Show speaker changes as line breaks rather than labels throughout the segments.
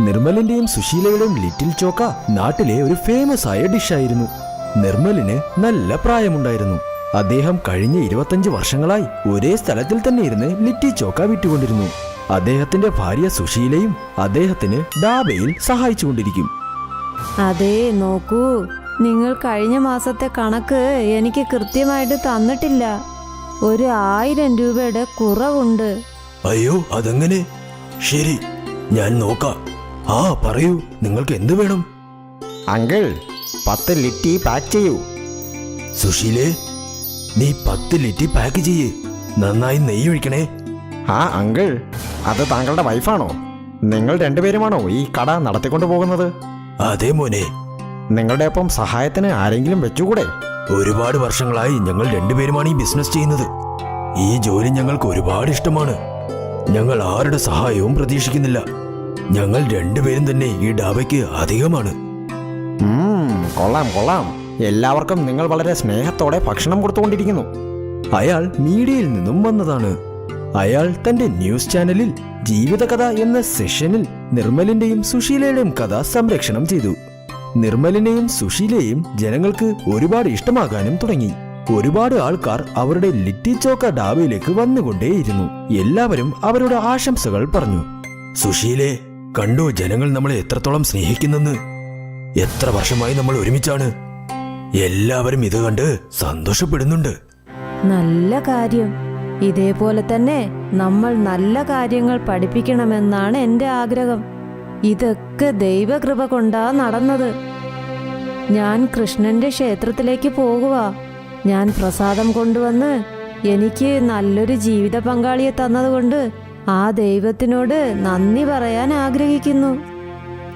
നിർമ്മലിന്റെയും സുശീലയുടെയും little ചോക്ക നാട്ടിലെ ഒരു famous ആയ ഡിഷായിരുന്നു. നിർമ്മലിന് നല്ല പ്രായമുണ്ടായിരുന്നു. അദ്ദേഹം കഴിഞ്ഞ 25 വർഷങ്ങളായി ഒരേ സ്ഥലത്തിൽ തന്നെ ഇരുന്ന് ലിറ്റി ചോക്ക വിറ്റുകൊണ്ടിരുന്നു. അദ്ദേഹത്തിന്റെ ഭാര്യ സുശീലയും അദ്ദേഹത്തിന് ഡാബയിൽ സഹായിച്ചുകൊണ്ടിരിക്കും.
അതേ നോക്കൂ, നിങ്ങൾ കഴിഞ്ഞ മാസത്തെ കണക്ക് എനിക്ക് കൃത്യമായിട്ട് തന്നിട്ടില്ല. 1000 രൂപയുടെ കുറവുണ്ട്.
അയ്യോ, അതെങ്ങനെ? ശരി, ഞാൻ നോക്കാം. ആ പറയൂ, നിങ്ങൾക്ക് എന്ത് വേണം?
അങ്കിൾ, 10 ലിറ്റി പാക്ക് ചെയ്യൂ.
സുശീലേ, നീ 10 ലിറ്റി പാക്ക് ചെയ്യേ. നന്നായി നെയ്യ് ഒഴിക്കണേ.
ആ അങ്കിൾ, അത് താങ്കളുടെ വൈഫാണോ? നിങ്ങൾ രണ്ടുപേരുമാണോ ഈ കട നടത്തിക്കൊണ്ടു പോകുന്നത്?
അതെ മോനെ.
നിങ്ങളുടെ ഒപ്പം സഹായത്തിന് ആരെങ്കിലും വെച്ചുകൂടെ?
ഒരുപാട് വർഷങ്ങളായി ഞങ്ങൾ രണ്ടുപേരുമാണ് ഈ ബിസിനസ് ചെയ്യുന്നത്. ഈ ജോലി ഞങ്ങൾക്ക് ഒരുപാട് ഇഷ്ടമാണ്. ഞങ്ങൾ ആരുടെ സഹായവും പ്രതീക്ഷിക്കുന്നില്ല. ഞങ്ങൾ രണ്ടുപേരും തന്നെ ഈ ഡാബയ്ക്ക് അധികമാണ്.
കൊള്ളാം കൊള്ളാം. എല്ലാവർക്കും നിങ്ങൾ വളരെ സ്നേഹത്തോടെ ഭക്ഷണം കൊടുത്തുകൊണ്ടിരിക്കുന്നു.
അയാൾ മീഡിയയിൽ നിന്നും വന്നതാണ്. അയാൾ തന്റെ ന്യൂസ് ചാനലിൽ ജീവിതകഥ എന്ന സെഷനിൽ നിർമ്മലിന്റെയും സുശീലയുടെയും കഥ സംരക്ഷണം ചെയ്തു. നിർമ്മലിനെയും സുശീലയെയും ജനങ്ങൾക്ക് ഒരുപാട് ഇഷ്ടമാകാനും തുടങ്ങി. ഒരുപാട് ആൾക്കാർ അവരുടെ ലിറ്റി ചോക്ക ഡാബയിലേക്ക് വന്നുകൊണ്ടേയിരുന്നു. എല്ലാവരും അവരുടെ ആശംസകൾ പറഞ്ഞു. സുശീലേ, കണ്ടോ ജനങ്ങൾ നമ്മളെ എത്രത്തോളം സ്നേഹിക്കുന്നെന്ന്? എത്ര വർഷമായി നമ്മൾ ഒരുമിച്ചാണ്. എല്ലാവരും ഇത് കണ്ട് സന്തോഷപ്പെടുന്നുണ്ട്.
നല്ല കാര്യം. ഇതേപോലെ തന്നെ നമ്മൾ നല്ല കാര്യങ്ങൾ പഠിപ്പിക്കണമെന്നാണ് എൻ്റെ ആഗ്രഹം. ഇതൊക്കെ ദൈവകൃപ കൊണ്ടാ നടന്നത്. ഞാൻ കൃഷ്ണന്റെ ക്ഷേത്രത്തിലേക്ക് പോകുക. ഞാൻ പ്രസാദം കൊണ്ടുവന്ന് എനിക്ക് നല്ലൊരു ജീവിത പങ്കാളിയെ തന്നതുകൊണ്ട് ആ ദൈവത്തിനോട് നന്ദി പറയാൻ ആഗ്രഹിക്കുന്നു.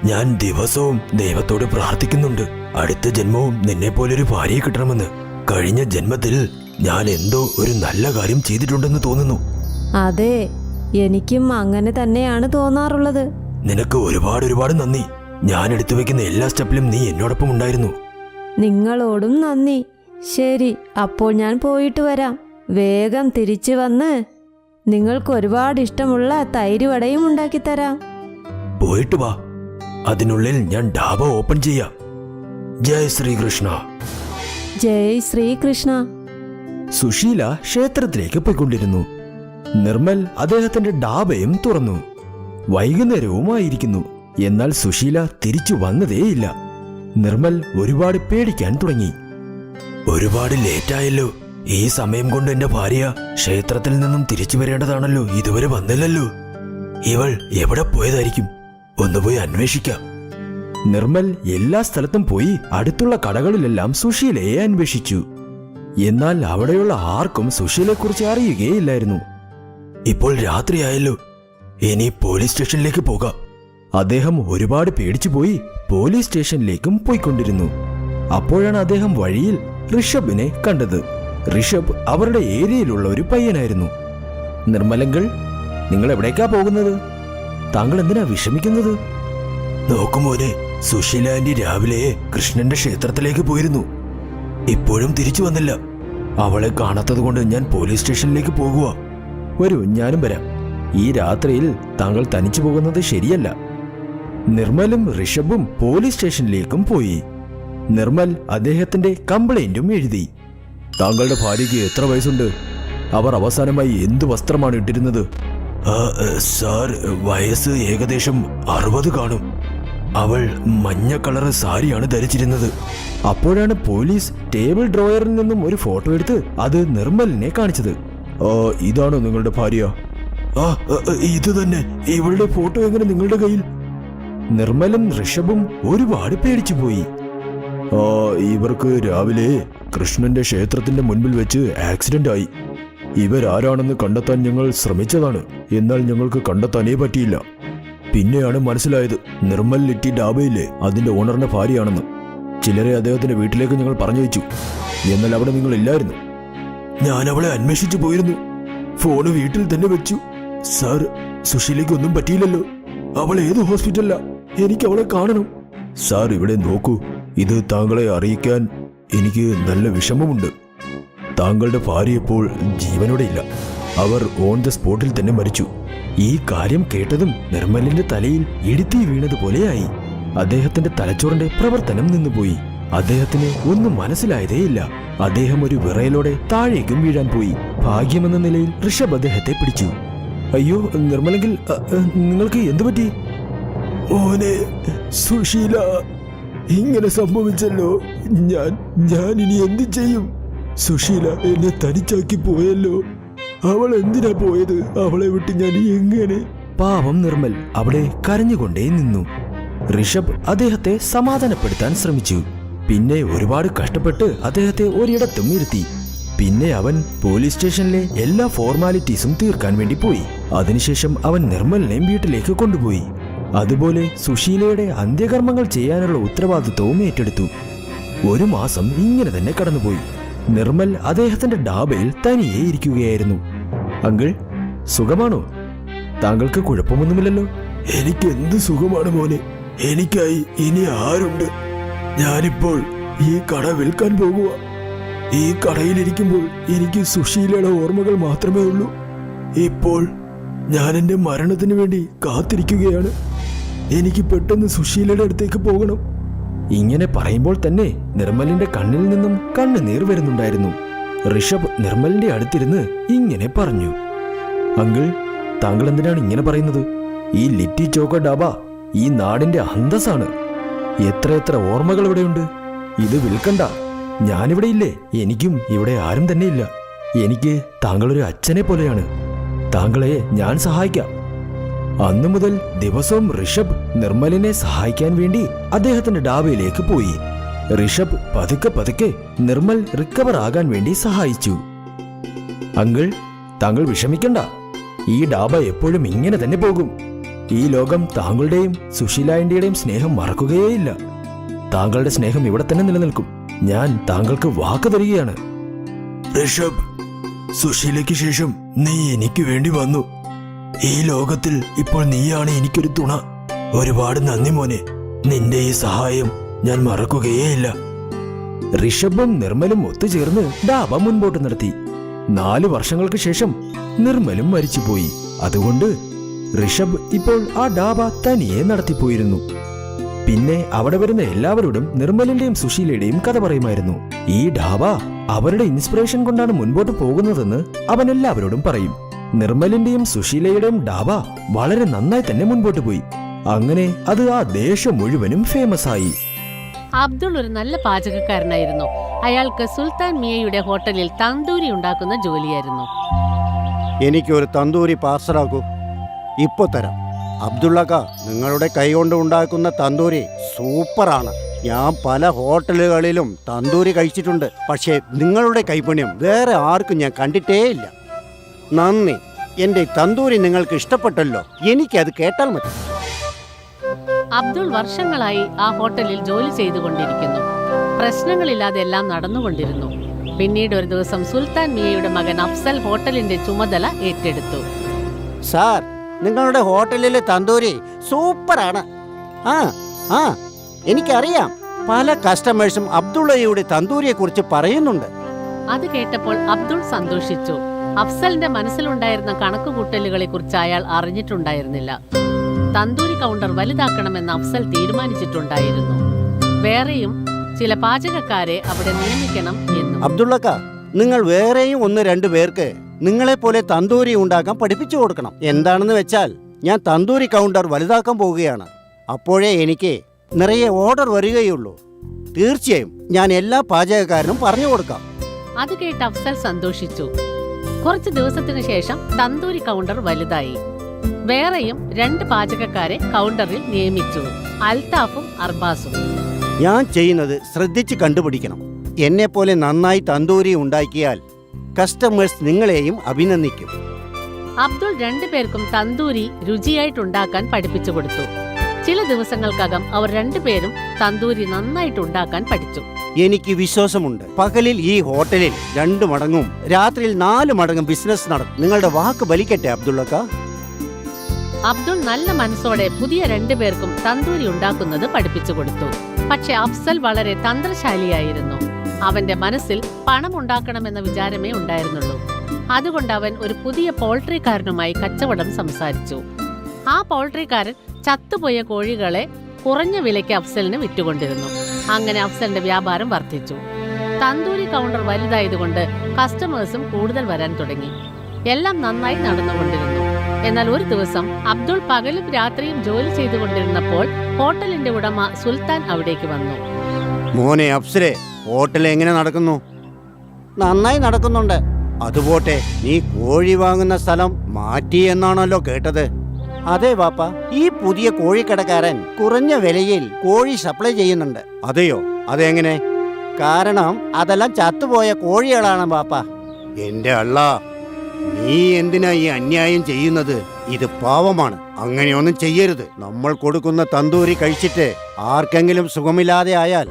ഞാൻ ദിവസവും ദൈവത്തോട് പ്രാർത്ഥിക്കുന്നുണ്ട്, അടുത്ത ജന്മവും നിന്നെ പോലൊരു ഭാര്യയെ കിട്ടണമെന്ന്. കഴിഞ്ഞ ജന്മത്തിൽ ഞാൻ എന്തോ ഒരു നല്ല കാര്യം ചെയ്തിട്ടുണ്ടെന്ന് തോന്നുന്നു.
അതെ, എനിക്കും അങ്ങനെ തന്നെയാണ് തോന്നാറുള്ളത്.
നിനക്ക് ഒരുപാട് നന്ദി. ഞാൻ എടുത്തു വെക്കുന്ന എല്ലാ സ്റ്റെപ്പിലും നീ എന്നോടൊപ്പം ഉണ്ടായിരുന്നു.
നിങ്ങളോടും നന്ദി. ശരി, അപ്പോൾ ഞാൻ പോയിട്ട് വരാം. വേഗം തിരിച്ചു വന്ന് നിങ്ങൾക്ക് ഒരുപാട് ഇഷ്ടമുള്ള തൈര് വടയും ഉണ്ടാക്കിത്തരാം.
പോയിട്ട് വാ. അതിനുള്ളിൽ ഞാൻ ഡാബ ഓപ്പൺ ചെയ്യാം. ജയ് ശ്രീകൃഷ്ണ.
ജയ് ശ്രീകൃഷ്ണ.
സുശീല ക്ഷേത്രത്തിലേക്ക് പോയിക്കൊണ്ടിരുന്നു. നിർമ്മൽ അദ്ദേഹത്തിന്റെ ഡാബയും തുറന്നു. വൈകുന്നേരവുമായിരിക്കുന്നു. എന്നാൽ സുശീല തിരിച്ചു വന്നതേയില്ല. നിർമ്മൽ ഒരുപാട് പേടിക്കാൻ തുടങ്ങി. ഒരുപാട് ലേറ്റായല്ലോ. ഈ സമയം കൊണ്ട് എന്റെ ഭാര്യ ക്ഷേത്രത്തിൽ നിന്നും തിരിച്ചു വരേണ്ടതാണല്ലോ. ഇതുവരെ വന്നില്ലല്ലോ. ഇവൾ എവിടെ പോയതായിരിക്കും? ഒന്നുപോയി അന്വേഷിക്കാം. നിർമ്മൽ എല്ലാ സ്ഥലത്തും പോയി അടുത്തുള്ള കടകളിലെല്ലാം സുശീലയെ അന്വേഷിച്ചു. എന്നാൽ അവിടെയുള്ള ആർക്കും സുശീലയെക്കുറിച്ച് അറിയുകയില്ലായിരുന്നു. ഇപ്പോൾ രാത്രിയായല്ലോ. ഇനി പോലീസ് സ്റ്റേഷനിലേക്ക് പോകാം. അദ്ദേഹം ഒരുപാട് പേടിച്ചു പോയി പോലീസ് സ്റ്റേഷനിലേക്കും പോയിക്കൊണ്ടിരുന്നു. അപ്പോഴാണ് അദ്ദേഹം വഴിയിൽ ഋഷഭിനെ കണ്ടത്. ഋഷഭ് അവരുടെ ഏരിയയിലുള്ള ഒരു പയ്യനായിരുന്നു. നിർമ്മലങ്കൾ, നിങ്ങൾ എവിടേക്കാ പോകുന്നത്? താങ്കൾ എന്തിനാ വിഷമിക്കുന്നത്? നോക്കുമോനെ, സുശീല ആന്റി രാവിലെ കൃഷ്ണന്റെ ക്ഷേത്രത്തിലേക്ക് പോയിരുന്നു. ഇപ്പോഴും തിരിച്ചു വന്നില്ല. അവളെ കാണാത്തത് കൊണ്ട് ഞാൻ പോലീസ് സ്റ്റേഷനിലേക്ക് പോകുക. വരൂ, ഞാനും വരാം. ഈ രാത്രിയിൽ താങ്കൾ തനിച്ചു പോകുന്നത് ശരിയല്ല. നിർമ്മലും ഋഷഭും പോലീസ് സ്റ്റേഷനിലേക്കും പോയി. നിർമ്മൽ അദ്ദേഹത്തിന്റെ കംപ്ലൈന്റും എഴുതി. താങ്കളുടെ ഭാര്യയ്ക്ക് എത്ര വയസ്സുണ്ട്? അവർ അവസാനമായി എന്തു വസ്ത്രമാണ് ഇട്ടിരുന്നത്? സാർ, വയസ്സ് ഏകദേശം 60 കാണും. അവൾ മഞ്ഞ കളറ് സാരിയാണ് ധരിച്ചിരുന്നത്. അപ്പോഴാണ് പോലീസ് ടേബിൾ ഡ്രോയറിൽ നിന്നും ഒരു ഫോട്ടോ എടുത്ത് അത് നിർമ്മലിനെ കാണിച്ചത്. ഇതാണോ നിങ്ങളുടെ ഭാര്യ? ഇത് തന്നെ. ഇവളുടെ ഫോട്ടോ എങ്ങനെ നിങ്ങളുടെ കയ്യിൽ? നിർമ്മലും ഋഷഭും ഒരുപാട് പേടിച്ചു പോയി. ഇവർക്ക് രാവിലെ കൃഷ്ണന്റെ ക്ഷേത്രത്തിന്റെ മുൻപിൽ വെച്ച് ആക്സിഡന്റ് ആയി. ഇവരാരാണെന്ന് കണ്ടെത്താൻ ഞങ്ങൾ ശ്രമിച്ചതാണ്. എന്നാൽ ഞങ്ങൾക്ക് കണ്ടെത്താനേ പറ്റിയില്ല. പിന്നെയാണ് മനസ്സിലായത് നിർമ്മൽ ലിറ്റി ഡാബയിലെ അതിന്റെ ഓണറിന്റെ ഭാര്യയാണെന്ന്. ചിലരെ അദ്ദേഹത്തിന്റെ വീട്ടിലേക്ക് ഞങ്ങൾ പറഞ്ഞു വെച്ചു. എന്നാൽ അവിടെ നിങ്ങൾ ഇല്ലായിരുന്നു. ഞാൻ അവളെ അന്വേഷിച്ചു പോയിരുന്നു. ഫോണ് വീട്ടിൽ തന്നെ വെച്ചു. സാർ, സുശീലയ്ക്ക് ഒന്നും പറ്റിയില്ലല്ലോ. അവൾ ഏത് ഹോസ്പിറ്റലിലാ? എനിക്ക് അവളെ കാണണം. സാർ, ഇവിടെ നോക്കൂ. ഇത് താങ്കളെ അറിയിക്കാൻ എനിക്ക് നല്ല വിഷമമുണ്ട്. താങ്കളുടെ ഭാര്യ ഇപ്പോൾ ജീവനോടെ ഇല്ല. അവർ ഓൺ ദ സ്പോട്ടിൽ തന്നെ മരിച്ചു. ഈ കാര്യം കേട്ടതും നിർമ്മലിന്റെ തലയിൽ ഇടുത്തി വീണതുപോലെയായി. അദ്ദേഹത്തിന്റെ തലച്ചോറിന്റെ പ്രവർത്തനം നിന്നുപോയി. അദ്ദേഹത്തിന് ഒന്നും മനസ്സിലായതേയില്ല. അദ്ദേഹം ഒരു വിറയലോടെ താഴേക്കും വീഴാൻ പോയി. ഭാഗ്യമെന്ന നിലയിൽ ഋഷഭ് അദ്ദേഹത്തെ പിടിച്ചു. അയ്യോ നിർമ്മലെങ്കിൽ നിങ്ങൾക്ക് എന്തു പറ്റി? ഓനെ സുശീല ഇങ്ങനെ സംഭവിച്ചല്ലോ. ഞാൻ ഇനി എന്തു ചെയ്യും? സുശീല എന്നെ തനിച്ചാക്കി പോയല്ലോ. അവൾ എന്തിനാ പോയത്? അവളെ വിട്ട് ഞാൻ എങ്ങനെ? പാവം നിർമ്മൽ അവിടെ കരഞ്ഞുകൊണ്ടേ നിന്നു. ഋഷഭ് അദ്ദേഹത്തെ സമാധാനപ്പെടുത്താൻ ശ്രമിച്ചു. പിന്നെ ഒരുപാട് കഷ്ടപ്പെട്ട് അദ്ദേഹത്തെ ഒരിടത്തും ഇരുത്തി. പിന്നെ അവൻ പോലീസ് സ്റ്റേഷനിലെ എല്ലാ ഫോർമാലിറ്റീസും തീർക്കാൻ വേണ്ടി പോയി. അതിനുശേഷം അവൻ നിർമ്മലിനെയും വീട്ടിലേക്ക് കൊണ്ടുപോയി. അതുപോലെ സുശീലയുടെ അന്ത്യകർമ്മങ്ങൾ ചെയ്യാനുള്ള ഉത്തരവാദിത്വവും ഏറ്റെടുത്തു. 1 മാസം ഇങ്ങനെ തന്നെ കടന്നുപോയി. നിർമ്മൽ അദ്ദേഹത്തിന്റെ ഡാബയിൽ തനിയെ ഇരിക്കുകയായിരുന്നു. അങ്കിൾ, സുഖമാണോ? താങ്കൾക്ക് കുഴപ്പമൊന്നുമില്ലല്ലോ? എനിക്ക് എന്ത് സുഖമാണ് മോനെ. എനിക്കായി ഇനി ആരുണ്ട്? ഞാനിപ്പോൾ ഈ കട വിൽക്കാൻ പോകുക. ഈ കടയിലിരിക്കുമ്പോൾ എനിക്ക് സുശീലയുടെ ഓർമ്മകൾ മാത്രമേ ഉള്ളൂ. ഇപ്പോൾ ഞാൻ എൻ്റെ മരണത്തിന് വേണ്ടി കാത്തിരിക്കുകയാണ്. എനിക്ക് പെട്ടെന്ന് സുശീലയുടെ അടുത്തേക്ക് പോകണം. ഇങ്ങനെ പറയുമ്പോൾ തന്നെ നിർമ്മലിന്റെ കണ്ണിൽ നിന്നും കണ്ണുനീർ വരുന്നുണ്ടായിരുന്നു. ഋഷഭ് നിർമ്മലിന്റെ അടുത്തിരുന്ന് ഇങ്ങനെ പറഞ്ഞു. അങ്കിൾ, താങ്കൾ എന്തിനാണ് ഇങ്ങനെ പറയുന്നത്? ഈ ലിറ്റി ചോക്കോ ഡാബ ഈ നാടിന്റെ അന്തസ്സാണ്. എത്രയെത്ര ഓർമ്മകൾ ഇവിടെയുണ്ട്. ഇത് വിൽക്കണ്ട. ഞാനിവിടെ ഇല്ലേ? എനിക്കും ഇവിടെ ആരും തന്നെ ഇല്ല. എനിക്ക് താങ്കളൊരു അച്ഛനെ പോലെയാണ്. താങ്കളെ ഞാൻ സഹായിക്കാം. അന്നു മുതൽ ദിവസവും ഋഷഭ് നിർമ്മലിനെ സഹായിക്കാൻ വേണ്ടി അദ്ദേഹത്തിന്റെ ഡാബയിലേക്ക് പോയി. ഋഷഭ് പതുക്കെ പതുക്കെ നിർമ്മൽ റിക്കവർ ആകാൻ വേണ്ടി സഹായിച്ചു. അങ്കിൾ, താങ്കൾ വിഷമിക്കണ്ട. ഈ ഡാബ എപ്പോഴും ഇങ്ങനെ തന്നെ പോകും. ഈ ലോകം താങ്കളുടെയും സുശീലാന്റിയുടെയും സ്നേഹം മറക്കുകയേയില്ല. താങ്കളുടെ സ്നേഹം ഇവിടെ തന്നെ നിലനിൽക്കും. ഞാൻ താങ്കൾക്ക് വാക്ക് തരികയാണ്. ഋഷഭ്, സുശീലയ്ക്ക് ശേഷം നീ എനിക്ക് വേണ്ടി വന്നു. ഈ ലോകത്തിൽ ഇപ്പോൾ നീയാണ് എനിക്കൊരു തുണ. ഒരുപാട് നന്ദി മോനെ. നിന്റെ ഈ സഹായം ഞാൻ മറക്കുകയേയില്ല. ഋഷഭും നിർമ്മലും ഒത്തുചേർന്ന് ഡാബ മുൻപോട്ട് നടത്തി. 4 വർഷങ്ങൾക്ക് ശേഷം നിർമ്മലും മരിച്ചുപോയി. അതുകൊണ്ട് ഋഷഭ് ഇപ്പോൾ ആ ഡാബ തനിയെ നടത്തിപ്പോയിരുന്നു. പിന്നെ അവിടെ വരുന്ന എല്ലാവരോടും നിർമ്മലിന്റെയും സുശീലയുടെയും കഥ പറയുമായിരുന്നു. ഈ ഡാബ അവരുടെ ഇൻസ്പിറേഷൻ കൊണ്ടാണ് മുൻപോട്ട് പോകുന്നതെന്ന് അവൻ എല്ലാവരോടും പറയും. നിർമ്മലിന്റെയും സുശീലയുടെയും ഡാബ വളരെ നന്നായി തന്നെ മുൻപോട്ട് പോയി. അങ്ങനെ അത് ആ ദേശം മുഴുവനും ഫേമസ് ആയി.
അബ്ദുൾ ഒരു നല്ല പാചകക്കാരനായിരുന്നു. അയാൾക്ക് സുൽത്താൻ മിയയുടെ ഹോട്ടലിൽ തന്തൂരി ഉണ്ടാക്കുന്ന ജോലിയായിരുന്നു.
എനിക്കൊരു തന്തൂരി പാർസലാക്കൂ. ഇപ്പൊ തരാം. അബ്ദുള്ളക്ക, നിങ്ങളുടെ കൈകൊണ്ട് ഉണ്ടാക്കുന്ന തന്തൂരി സൂപ്പറാണ്. ഞാൻ പല ഹോട്ടലുകളിലും തന്തൂരി കഴിച്ചിട്ടുണ്ട്. പക്ഷേ നിങ്ങളുടെ കൈപുണ്യം വേറെ ആർക്കും ഞാൻ കണ്ടിട്ടേയില്ല. നന്ദി. എന്റെ തന്തൂരി നിങ്ങൾക്ക് ഇഷ്ടപ്പെട്ടല്ലോ. എനിക്കത് കേട്ടാൽ മതി.
അബ്ദുൾ വർഷങ്ങളായി ആ ഹോട്ടലിൽ ജോലി ചെയ്തുകൊണ്ടിരിക്കുന്നു. പ്രശ്നങ്ങളില്ലാതെ എല്ലാം നടന്നുകൊണ്ടിരുന്നു. പിന്നീട് ഒരു ദിവസം സുൽത്താൻ മിയയുടെ മകൻ അഫ്സൽ ഹോട്ടലിന്റെ ചുമതല ഏറ്റെടുത്തു.
സാർ, നിങ്ങളുടെ ഹോട്ടലിലെ തന്തൂരി സൂപ്പറാണ്. ആ എനിക്കറിയാം. പല കസ്റ്റമേഴ്സും അബ്ദുള്ളയുടെ തന്തൂരിയെ കുറിച്ച് പറയുന്നുണ്ട്.
അത് കേട്ടപ്പോൾ അബ്ദുൾ സന്തോഷിച്ചു. അഫ്സലിന്റെ മനസ്സിലുണ്ടായിരുന്ന കണക്കുകൂട്ടലുകളെ കുറിച്ച് അയാൾ അറിഞ്ഞിട്ടുണ്ടായിരുന്നില്ല. തന്തൂരി കൗണ്ടർ വലുതാക്കണമെന്ന് അഫ്സൽ തീരുമാനിച്ചിട്ടുണ്ടായിരുന്നു. വേറെയും ചില പാചകക്കാരെ അവിടെ നിയമിക്കണം എന്നും.
അബ്ദുള്ളക്ക, നിങ്ങൾ വേറെയും 1-2 പേർക്ക് നിങ്ങളെപ്പോലെ തന്തൂരി ഉണ്ടാക്കാൻ പഠിപ്പിച്ചു കൊടുക്കണം. എന്താണെന്ന് വെച്ചാൽ ഞാൻ തന്തൂരി കൗണ്ടർ വലുതാക്കാൻ പോവുകയാണ്. അപ്പോഴേ എനിക്ക് നിറയെ ഓർഡർ വരികയുള്ളൂ. തീർച്ചയായും ഞാൻ എല്ലാ പാചകക്കാരനും പറഞ്ഞു കൊടുക്കാം.
അത് കേട്ട് അഫ്സൽ സന്തോഷിച്ചു. കുറച്ച് ദിവസത്തിനു ശേഷം തന്തൂരി കൗണ്ടർ വലുതായി. വേറെയും 2 പാചകക്കാരെ കൗണ്ടറിൽ നിയമിച്ചു, അൽത്താഫും അർബാസും.
ഞാൻ ചെയ്യുന്നത് ശ്രദ്ധിച്ച് കണ്ടുപിടിക്കണം. എന്നെപ്പോലെ നന്നായി തന്തൂരി ഉണ്ടാക്കിയാൽ കസ്റ്റമേഴ്സ് നിങ്ങളെയും അഭിനന്ദിക്കും.
അബ്ദുൾ 2 പേർക്കും തന്തൂരി രുചിയായിട്ടുണ്ടാക്കാൻ പഠിപ്പിച്ചു കൊടുത്തു. ചില ദിവസങ്ങൾക്കകം അവർ 2 പേരും തന്തൂരി നന്നായിട്ടുണ്ടാക്കാൻ പഠിച്ചു.
എനിക്ക് വിശ്വാസമുണ്ട്, പകലിൽ ഈ ഹോട്ടലിൽ 2 മടങ്ങും രാത്രിയിൽ 4 മടങ്ങും ബിസിനസ് നടക്കും. നിങ്ങളുടെ വാക്ക് ബലിക്കട്ടെ അബ്ദുള്ളക്ക.
അബ്ദുൾ നല്ല മനസ്സോടെ പുതിയ 2 പേർക്കും തന്തൂരി ഉണ്ടാക്കുന്നത് പഠിപ്പിച്ചു കൊടുത്തു. പക്ഷെ അഫ്സൽ വളരെ തന്ത്രശാലിയായിരുന്നു. അവന്റെ മനസ്സിൽ പണം ഉണ്ടാക്കണമെന്ന വിചാരമേ ഉണ്ടായിരുന്നുള്ളൂ. അതുകൊണ്ട് അവൻ ഒരു പുതിയ പോൾട്രിക്കാരനുമായി കച്ചവടം സംസാരിച്ചു. ആ പോൾട്രിക്കാരൻ ചത്തുപോയ കോഴികളെ കുറഞ്ഞ വിലയ്ക്ക് അഫ്സലിന് വിറ്റുകൊണ്ടിരുന്നു. അങ്ങനെ അഫ്സലിന്റെ വ്യാപാരം വർദ്ധിച്ചു. തന്തൂരി കൗണ്ടർ വലുതായതുകൊണ്ട് കസ്റ്റമേഴ്സും കൂടുതൽ വരാൻ തുടങ്ങി. എല്ലാം നന്നായി നടന്നുകൊണ്ടിരുന്നു. എന്നാൽ ഒരു ദിവസം അബ്ദുൾ പകലും രാത്രിയും ജോലി ചെയ്തുകൊണ്ടിരുന്നപ്പോൾ ഹോട്ടലിന്റെ ഉടമ സുൽത്താൻ അവിടേക്ക് വന്നു.
മോനെ അഫ്സലെ, ഹോട്ടൽ എങ്ങനെ നടക്കുന്നു? നന്നായി നടക്കുന്നുണ്ട്. അതുപോട്ടെ, നീ കോഴി വാങ്ങുന്ന സ്ഥലം മാറ്റി എന്നാണല്ലോ കേട്ടത്. അതെ വാപ്പ, ഈ പുതിയ കോഴിക്കടക്കാരൻ കുറഞ്ഞ വിലയിൽ കോഴി സപ്ലൈ ചെയ്യുന്നുണ്ട്. അതെയോ? അതെങ്ങനെ? കാരണം അതെല്ലാം ചത്തുപോയ കോഴികളാണ് വാപ്പ. എന്റെ അള്ളാ, നീ എന്തിനാ ഈ അന്യായം ചെയ്യുന്നത്? ഇത് പാവമാണ്. അങ്ങനെയൊന്നും ചെയ്യരുത്. നമ്മൾ കൊടുക്കുന്ന തന്തൂരി കഴിച്ചിട്ട് ആർക്കെങ്കിലും സുഖമില്ലാതെ ആയാൽ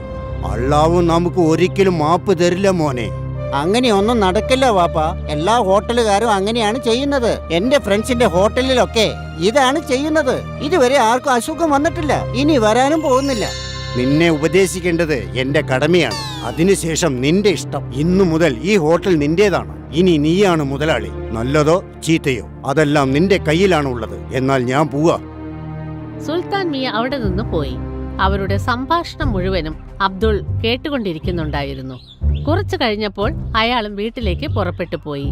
അള്ളാവും നമുക്ക് ഒരിക്കലും മാപ്പ് തരില്ല മോനെ. അങ്ങനെയൊന്നും നടക്കില്ല വാപ്പ. എല്ലാ ഹോട്ടലുകാരും അങ്ങനെയാണ് ചെയ്യുന്നത്. എന്റെ ഫ്രണ്ട്സിന്റെ ഹോട്ടലിലൊക്കെ ഇതാണ് ചെയ്യുന്നത്. ഇതുവരെ ആർക്കും അസുഖം വന്നിട്ടില്ല, ഇനി വരാനും പോകുന്നില്ല. നിന്നെ ഉപദേശിക്കേണ്ടത് എന്റെ കടമയാണ്. അതിനുശേഷം നിന്റെ ഇഷ്ടം. ഇന്നു മുതൽ ഈ ഹോട്ടൽ നിന്റേതാണ്. ഇനി നീയാണ് മുതലാളി. നല്ലതോ ചീത്തയോ അതെല്ലാം നിന്റെ കയ്യിലാണ് ഉള്ളത്. എന്നാൽ ഞാൻ പോവാ.
സുൽത്താൻ മിയ അവിടെ നിന്ന് പോയി. അവരുടെ സംഭാഷണം മുഴുവനും അബ്ദുൾ കേട്ടുകൊണ്ടിരിക്കുന്നുണ്ടായിരുന്നു. കുറച്ചു കഴിഞ്ഞപ്പോൾ അയാളും വീട്ടിലേക്ക് പുറപ്പെട്ടു പോയി.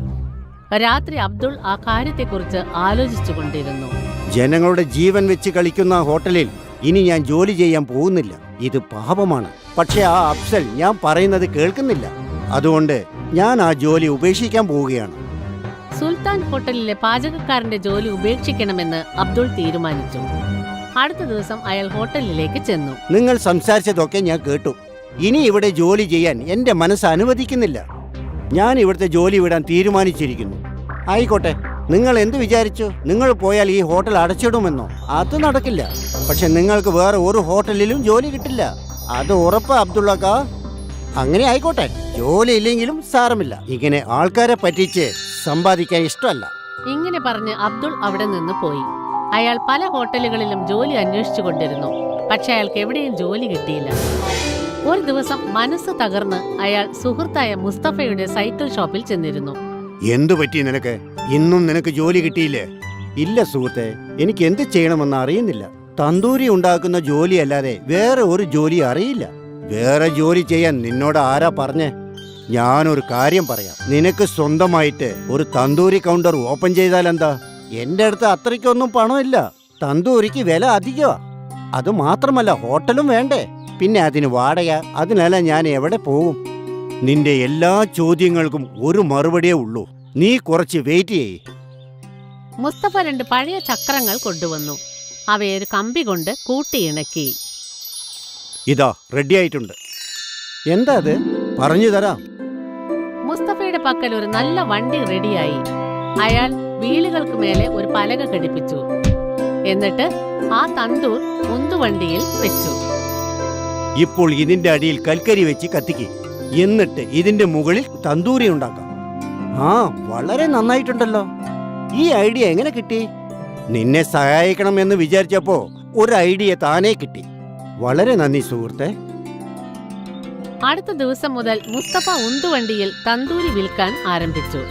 രാത്രി അബ്ദുൾ ആ കാര്യത്തെക്കുറിച്ച് ആലോചിച്ചുകൊണ്ടിരുന്നു.
ജനങ്ങളുടെ ജീവൻ വെച്ച് കളിക്കുന്ന ഹോട്ടലിൽ ഇനി ഞാൻ ജോലി ചെയ്യാൻ പോകുന്നില്ല. ഇത് പാപമാണ്. പക്ഷെ ആ അഫ്സൽ ഞാൻ പറയുന്നത് കേൾക്കുന്നില്ല. അതുകൊണ്ട് ഞാൻ ആ ജോലി ഉപേക്ഷിക്കാൻ പോവുകയാണ്.
സുൽത്താൻ ഹോട്ടലിലെ പാചകക്കാരന്റെ ജോലി ഉപേക്ഷിക്കണമെന്ന് അബ്ദുൾ തീരുമാനിച്ചു. അടുത്ത ദിവസം അയാൾ ഹോട്ടലിലേക്ക് ചെന്നു.
നിങ്ങൾ സംസാരിച്ചതൊക്കെ ഞാൻ കേട്ടു. ഇനി ഇവിടെ ജോലി ചെയ്യാൻ എന്റെ മനസ്സ് അനുവദിക്കുന്നില്ല. ഞാൻ ഇവിടുത്തെ ജോലി വിടാൻ തീരുമാനിച്ചിരിക്കുന്നു. ആയിക്കോട്ടെ, നിങ്ങൾ എന്ത് വിചാരിച്ചു? നിങ്ങൾ പോയാൽ ഈ ഹോട്ടൽ അടച്ചിടുമെന്നോ? അത് നടക്കില്ല. പക്ഷെ നിങ്ങൾക്ക് വേറെ ഒരു ഹോട്ടലിലും ജോലി കിട്ടില്ല. അത് ഉറപ്പ് അബ്ദുള്ളക്ക. അങ്ങനെ ആയിക്കോട്ടെ, ജോലി ഇല്ലെങ്കിലും സാരമില്ല. ഇങ്ങനെ ആൾക്കാരെ പറ്റിച്ച് സമ്പാദിക്കാൻ ഇഷ്ടമല്ല.
ഇങ്ങനെ പറഞ്ഞ് അബ്ദുൾ അവിടെ നിന്ന് പോയി. അയാൾ പല ഹോട്ടലുകളിലും ജോലി അന്വേഷിച്ചു കൊണ്ടിരുന്നു. പക്ഷെ അയാൾക്ക് എവിടെയും ജോലി കിട്ടിയില്ല. ഒരു ദിവസം മനസ്സ് തകർന്ന് അയാൾ സുഹൃത്തായ മുസ്തഫയുടെ സൈക്കിൾ ഷോപ്പിൽ ചെന്നിരുന്നു.
എന്തു പറ്റി നിനക്ക്? ഇന്നും നിനക്ക് ജോലി കിട്ടിയില്ലേ? ഇല്ല സുഹൃത്തെ, എനിക്ക് എന്ത് ചെയ്യണമെന്ന് അറിയുന്നില്ല. തന്തൂരി ഉണ്ടാക്കുന്ന ജോലി അല്ലാതെ വേറെ ഒരു ജോലി അറിയില്ല. വേറെ ജോലി ചെയ്യാൻ നിന്നോട് ആരാ പറഞ്ഞേ? ഞാനൊരു കാര്യം പറയാം. നിനക്ക് സ്വന്തമായിട്ട് ഒരു തന്തൂരി കൗണ്ടർ ഓപ്പൺ ചെയ്താൽ എന്താ? എന്റെ അടുത്ത് അത്രയ്ക്കൊന്നും പണമില്ല. തന്തൂരിക്ക് വില അധികമാ. അത് മാത്രമല്ല, ഹോട്ടലും വേണ്ടേ? പിന്നെ അതിന് വാടക. അതിനല്ല ഞാൻ എവിടെ പോകും? നിന്റെ എല്ലാ ചോദ്യങ്ങൾക്കും ഒരു മറുപടിയേ ഉള്ളൂ. നീ കുറച്ച് വെയിറ്റ് ചെയ്യ്.
മുസ്തഫ 2 പഴയ ചക്രങ്ങൾ കൊണ്ടുവന്നു. അവയെ ഒരു കമ്പി കൊണ്ട് കൂട്ടിയിണക്കി.
ഇതാ റെഡി ആയിട്ടുണ്ട്. എന്താ അത്? പറഞ്ഞു തരാം.
മുസ്തഫയുടെ പക്കൽ ഒരു നല്ല വണ്ടി റെഡിയായി. അയാൾ വീലുകൾക്ക് മേലെ ഒരു പലക ഘടിപ്പിച്ചു. എന്നിട്ട് ആ തന്തൂർ ഉന്തുവണ്ടിയിൽ വെച്ചു.
ഇപ്പോൾ ഇതിന്റെ അടിയിൽ കൽക്കരി വെച്ച് കത്തിക്ക്. എന്നിട്ട് ഇതിന്റെ മുകളിൽ തന്തൂരി ഉണ്ടാക്കാം. ആ, വളരെ നന്നായിട്ടുണ്ടല്ലോ. ഈ ഐഡിയ എങ്ങനെ കിട്ടി? നിന്നെ സഹായിക്കണം എന്ന് വിചാരിച്ചപ്പോ ഒരു ഐഡിയ താനേ കിട്ടി. വളരെ നന്ദി സുഹൃത്തെ.
അടുത്ത ദിവസം മുതൽ മുസ്തഫ ഉന്തുവണ്ടിയിൽ തന്തൂരി വിൽക്കാൻ ആരംഭിച്ചു.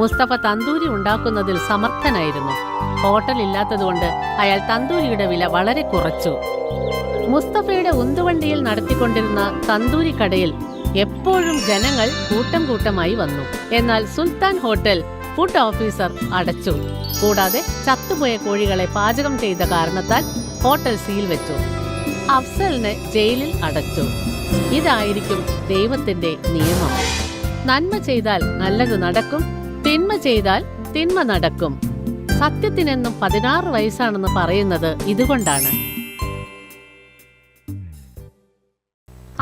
മുസ്തഫ തന്തൂരി ഉണ്ടാക്കുന്നതിൽ സമർത്ഥനായിരുന്നു. ഹോട്ടൽ ഇല്ലാത്തതുകൊണ്ട് അയാൾ തന്തൂരിയുടെ വില വളരെ കുറച്ചു. മുസ്തഫയുടെ ഉന്തുവണ്ടിയിൽ നടത്തിക്കൊണ്ടിരുന്ന തന്തൂരി കടയിൽ എപ്പോഴും ജനങ്ങൾ കൂട്ടം കൂട്ടമായി വന്നു. എന്നാൽ സുൽത്താൻ ഹോട്ടൽ ഫുഡ് ഓഫീസർ അടച്ചു. കൂടാതെ ചത്തുപോയ കോഴികളെ പാചകം ചെയ്ത കാരണത്താൽ ഹോട്ടൽ സീൽ വെച്ചു. അഫ്സലിനെ ജയിലിൽ അടച്ചു. ഇതായിരിക്കും ദൈവത്തിന്റെ നിയമം. നന്മ ചെയ്താൽ നല്ലത് നടക്കും, തിന്മ ചെയ്താൽ തിന്മ നടക്കും. സത്യത്തിനെന്നും 16 വയസ്സാണെന്ന് പറയുന്നത് ഇതുകൊണ്ടാണ്.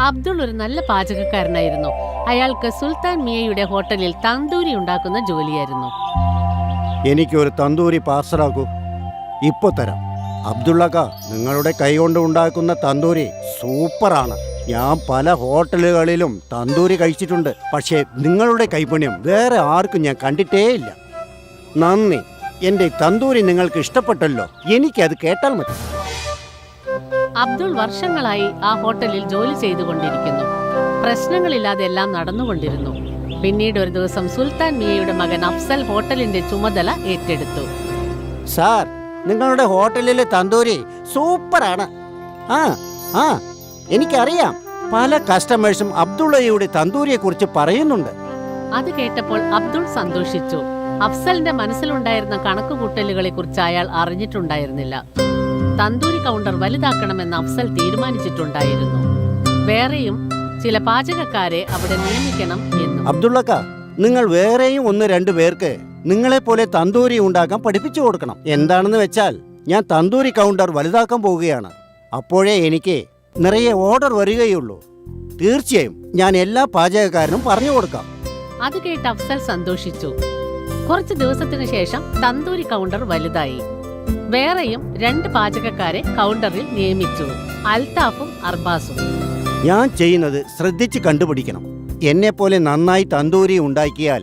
അബ്ദുൾ ഒരു നല്ല പാചകക്കാരനായിരുന്നു. അയാൾക്ക് സുൽത്താൻ മിയയുടെ ഹോട്ടലിൽ തന്തൂരി ഉണ്ടാക്കുന്ന ജോലിയായിരുന്നു.
എനിക്കൊരു തന്തൂരി പാർസലാക്കൂ. ഇപ്പൊ തരാം. അബ്ദുള്ളക്ക, നിങ്ങളുടെ കൈകൊണ്ട് ഉണ്ടാക്കുന്ന തന്തൂരി സൂപ്പറാണ്. ഞാൻ പല ഹോട്ടലുകളിലും തന്തൂരി കഴിച്ചിട്ടുണ്ട്. പക്ഷേ നിങ്ങളുടെ കൈപുണ്യം വേറെ ആർക്കും ഞാൻ കണ്ടിട്ടേ ഇല്ല. നന്ദി. എന്റെ തന്തൂരി നിങ്ങൾക്ക് ഇഷ്ടപ്പെട്ടല്ലോ. എനിക്കത് കേട്ടാൽ മതി.
അബ്ദുൾ വർഷങ്ങളായി ആ ഹോട്ടലിൽ ജോലി ചെയ്തുകൊണ്ടിരിക്കുന്നു. പ്രശ്നങ്ങളില്ലാതെ എല്ലാം നടന്നുകൊണ്ടിരുന്നു. പിന്നീട് ഒരു ദിവസം സുൽത്താൻ മിയയുടെ മകൻ അഫ്സൽ ഹോട്ടലിന്റെ ചുമതല ഏറ്റെടുത്തു.
സാർ, നിങ്ങളുടെ ഹോട്ടലിലെ തന്തൂരി സൂപ്പറാണ്. ആ ആ എനിക്കറിയാം, പല കസ്റ്റമേഴ്സും അബ്ദുള്ളയുടെ തന്തൂരിയെ കുറിച്ച് പറയുന്നുണ്ട്.
അത് കേട്ടപ്പോൾ അബ്ദുൾ സന്തോഷിച്ചു. അഫ്സലിന്റെ മനസ്സിലുണ്ടായിരുന്ന കണക്കുകൂട്ടലുകളെ കുറിച്ച് അയാൾ അറിഞ്ഞിട്ടുണ്ടായിരുന്നില്ല. തന്തൂരി കൗണ്ടർ വലുതാക്കണമെന്ന് അഫ്സൽ തീരുമാനിച്ചിട്ടുണ്ടായിരുന്നു. വേറെയും ചില പാചകക്കാരെ അവിടെ നിയമിക്കണം എന്നും.
അബ്ദുള്ളക്ക, നിങ്ങൾ വേറെയും 1-2 പേർക്ക് നിങ്ങളെപ്പോലെ തന്തൂരി ഉണ്ടാക്കാൻ പഠിപ്പിച്ചു കൊടുക്കണം. എന്താണെന്ന് വെച്ചാൽ, ഞാൻ തന്തൂരി കൗണ്ടർ വലുതാക്കാൻ പോവുകയാണ്. അപ്പോഴേ എനിക്ക് നിറയെ ഓർഡർ വരികയുള്ളൂ. തീർച്ചയായും ഞാൻ എല്ലാ പാചകക്കാരനും പറഞ്ഞു കൊടുക്കാം.
അത് കേട്ട് അഫ്സൽ സന്തോഷിച്ചു. കുറച്ച് ദിവസത്തിനു ശേഷം തന്തൂരി കൗണ്ടർ വലുതായി. വേറെയും 2 പാചകക്കാരെ കൗണ്ടറിൽ നിയമിച്ചു, അൽത്താഫും അർബാസും.
ഞാൻ ചെയ്യുന്നത് ശ്രദ്ധിച്ച് കണ്ടുപിടിക്കണം. എന്നെപ്പോലെ നന്നായി തന്തൂരി ഉണ്ടാക്കിയാൽ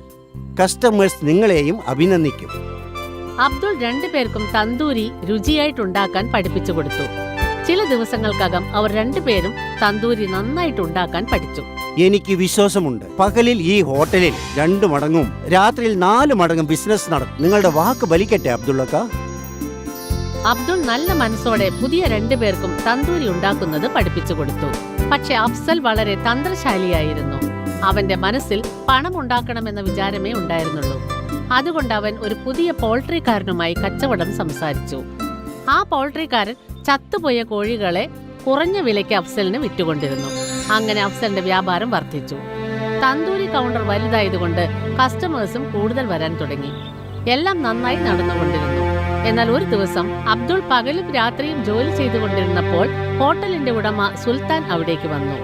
കസ്റ്റമേഴ്സ് നിങ്ങളെയും അഭിനന്ദിക്കും.
അബ്ദുൾ 2 പേർക്കും തന്തൂരി രുചിയായിട്ടുണ്ടാക്കാൻ പഠിപ്പിച്ചു കൊടുത്തു. ചില ദിവസങ്ങൾക്കകം അവർ 2 പേരും തന്തൂരി നന്നായിട്ടുണ്ടാക്കാൻ പഠിച്ചു.
എനിക്ക് വിശ്വാസമുണ്ട്, പകലിൽ ഈ ഹോട്ടലിൽ 2 മടങ്ങും രാത്രിയിൽ 4 മടങ്ങും ബിസിനസ് നടക്കും. നിങ്ങളുടെ വാക്ക് ബലിക്കട്ടെ അബ്ദുള്ളക്ക.
അബ്ദുൾ നല്ല മനസ്സോടെ പുതിയ 2 പേർക്കും തന്തൂരി ഉണ്ടാക്കുന്നത് പഠിപ്പിച്ചു കൊടുത്തു. പക്ഷെ അഫ്സൽ വളരെ തന്ത്രശാലിയായിരുന്നു. അവന്റെ മനസ്സിൽ പണം ഉണ്ടാക്കണമെന്ന വിചാരമേ ഉണ്ടായിരുന്നുള്ളൂ. അതുകൊണ്ട് അവൻ ഒരു പുതിയ പോൾട്രിക്കാരനുമായി കച്ചവടം സംസാരിച്ചു. ആ പോൾട്രിക്കാരൻ ചത്തുപോയ കോഴികളെ കുറഞ്ഞ വിലയ്ക്ക് അഫ്സലിന് വിറ്റുകൊണ്ടിരുന്നു. അങ്ങനെ അഫ്സലിന്റെ വ്യാപാരം വർദ്ധിച്ചു. തന്തൂരി കൗണ്ടർ വലുതായതുകൊണ്ട് കസ്റ്റമേഴ്സും കൂടുതൽ വരാൻ തുടങ്ങി. എല്ലാം നന്നായി നടന്നുകൊണ്ടിരുന്നു. എന്നാൽ ഒരു ദിവസം അബ്ദുൾ പകലും രാത്രിയും ജോലി ചെയ്തുകൊണ്ടിരുന്നപ്പോൾ ഹോട്ടലിന്റെ ഉടമ സുൽത്താൻ അവിടേക്ക് വന്നു.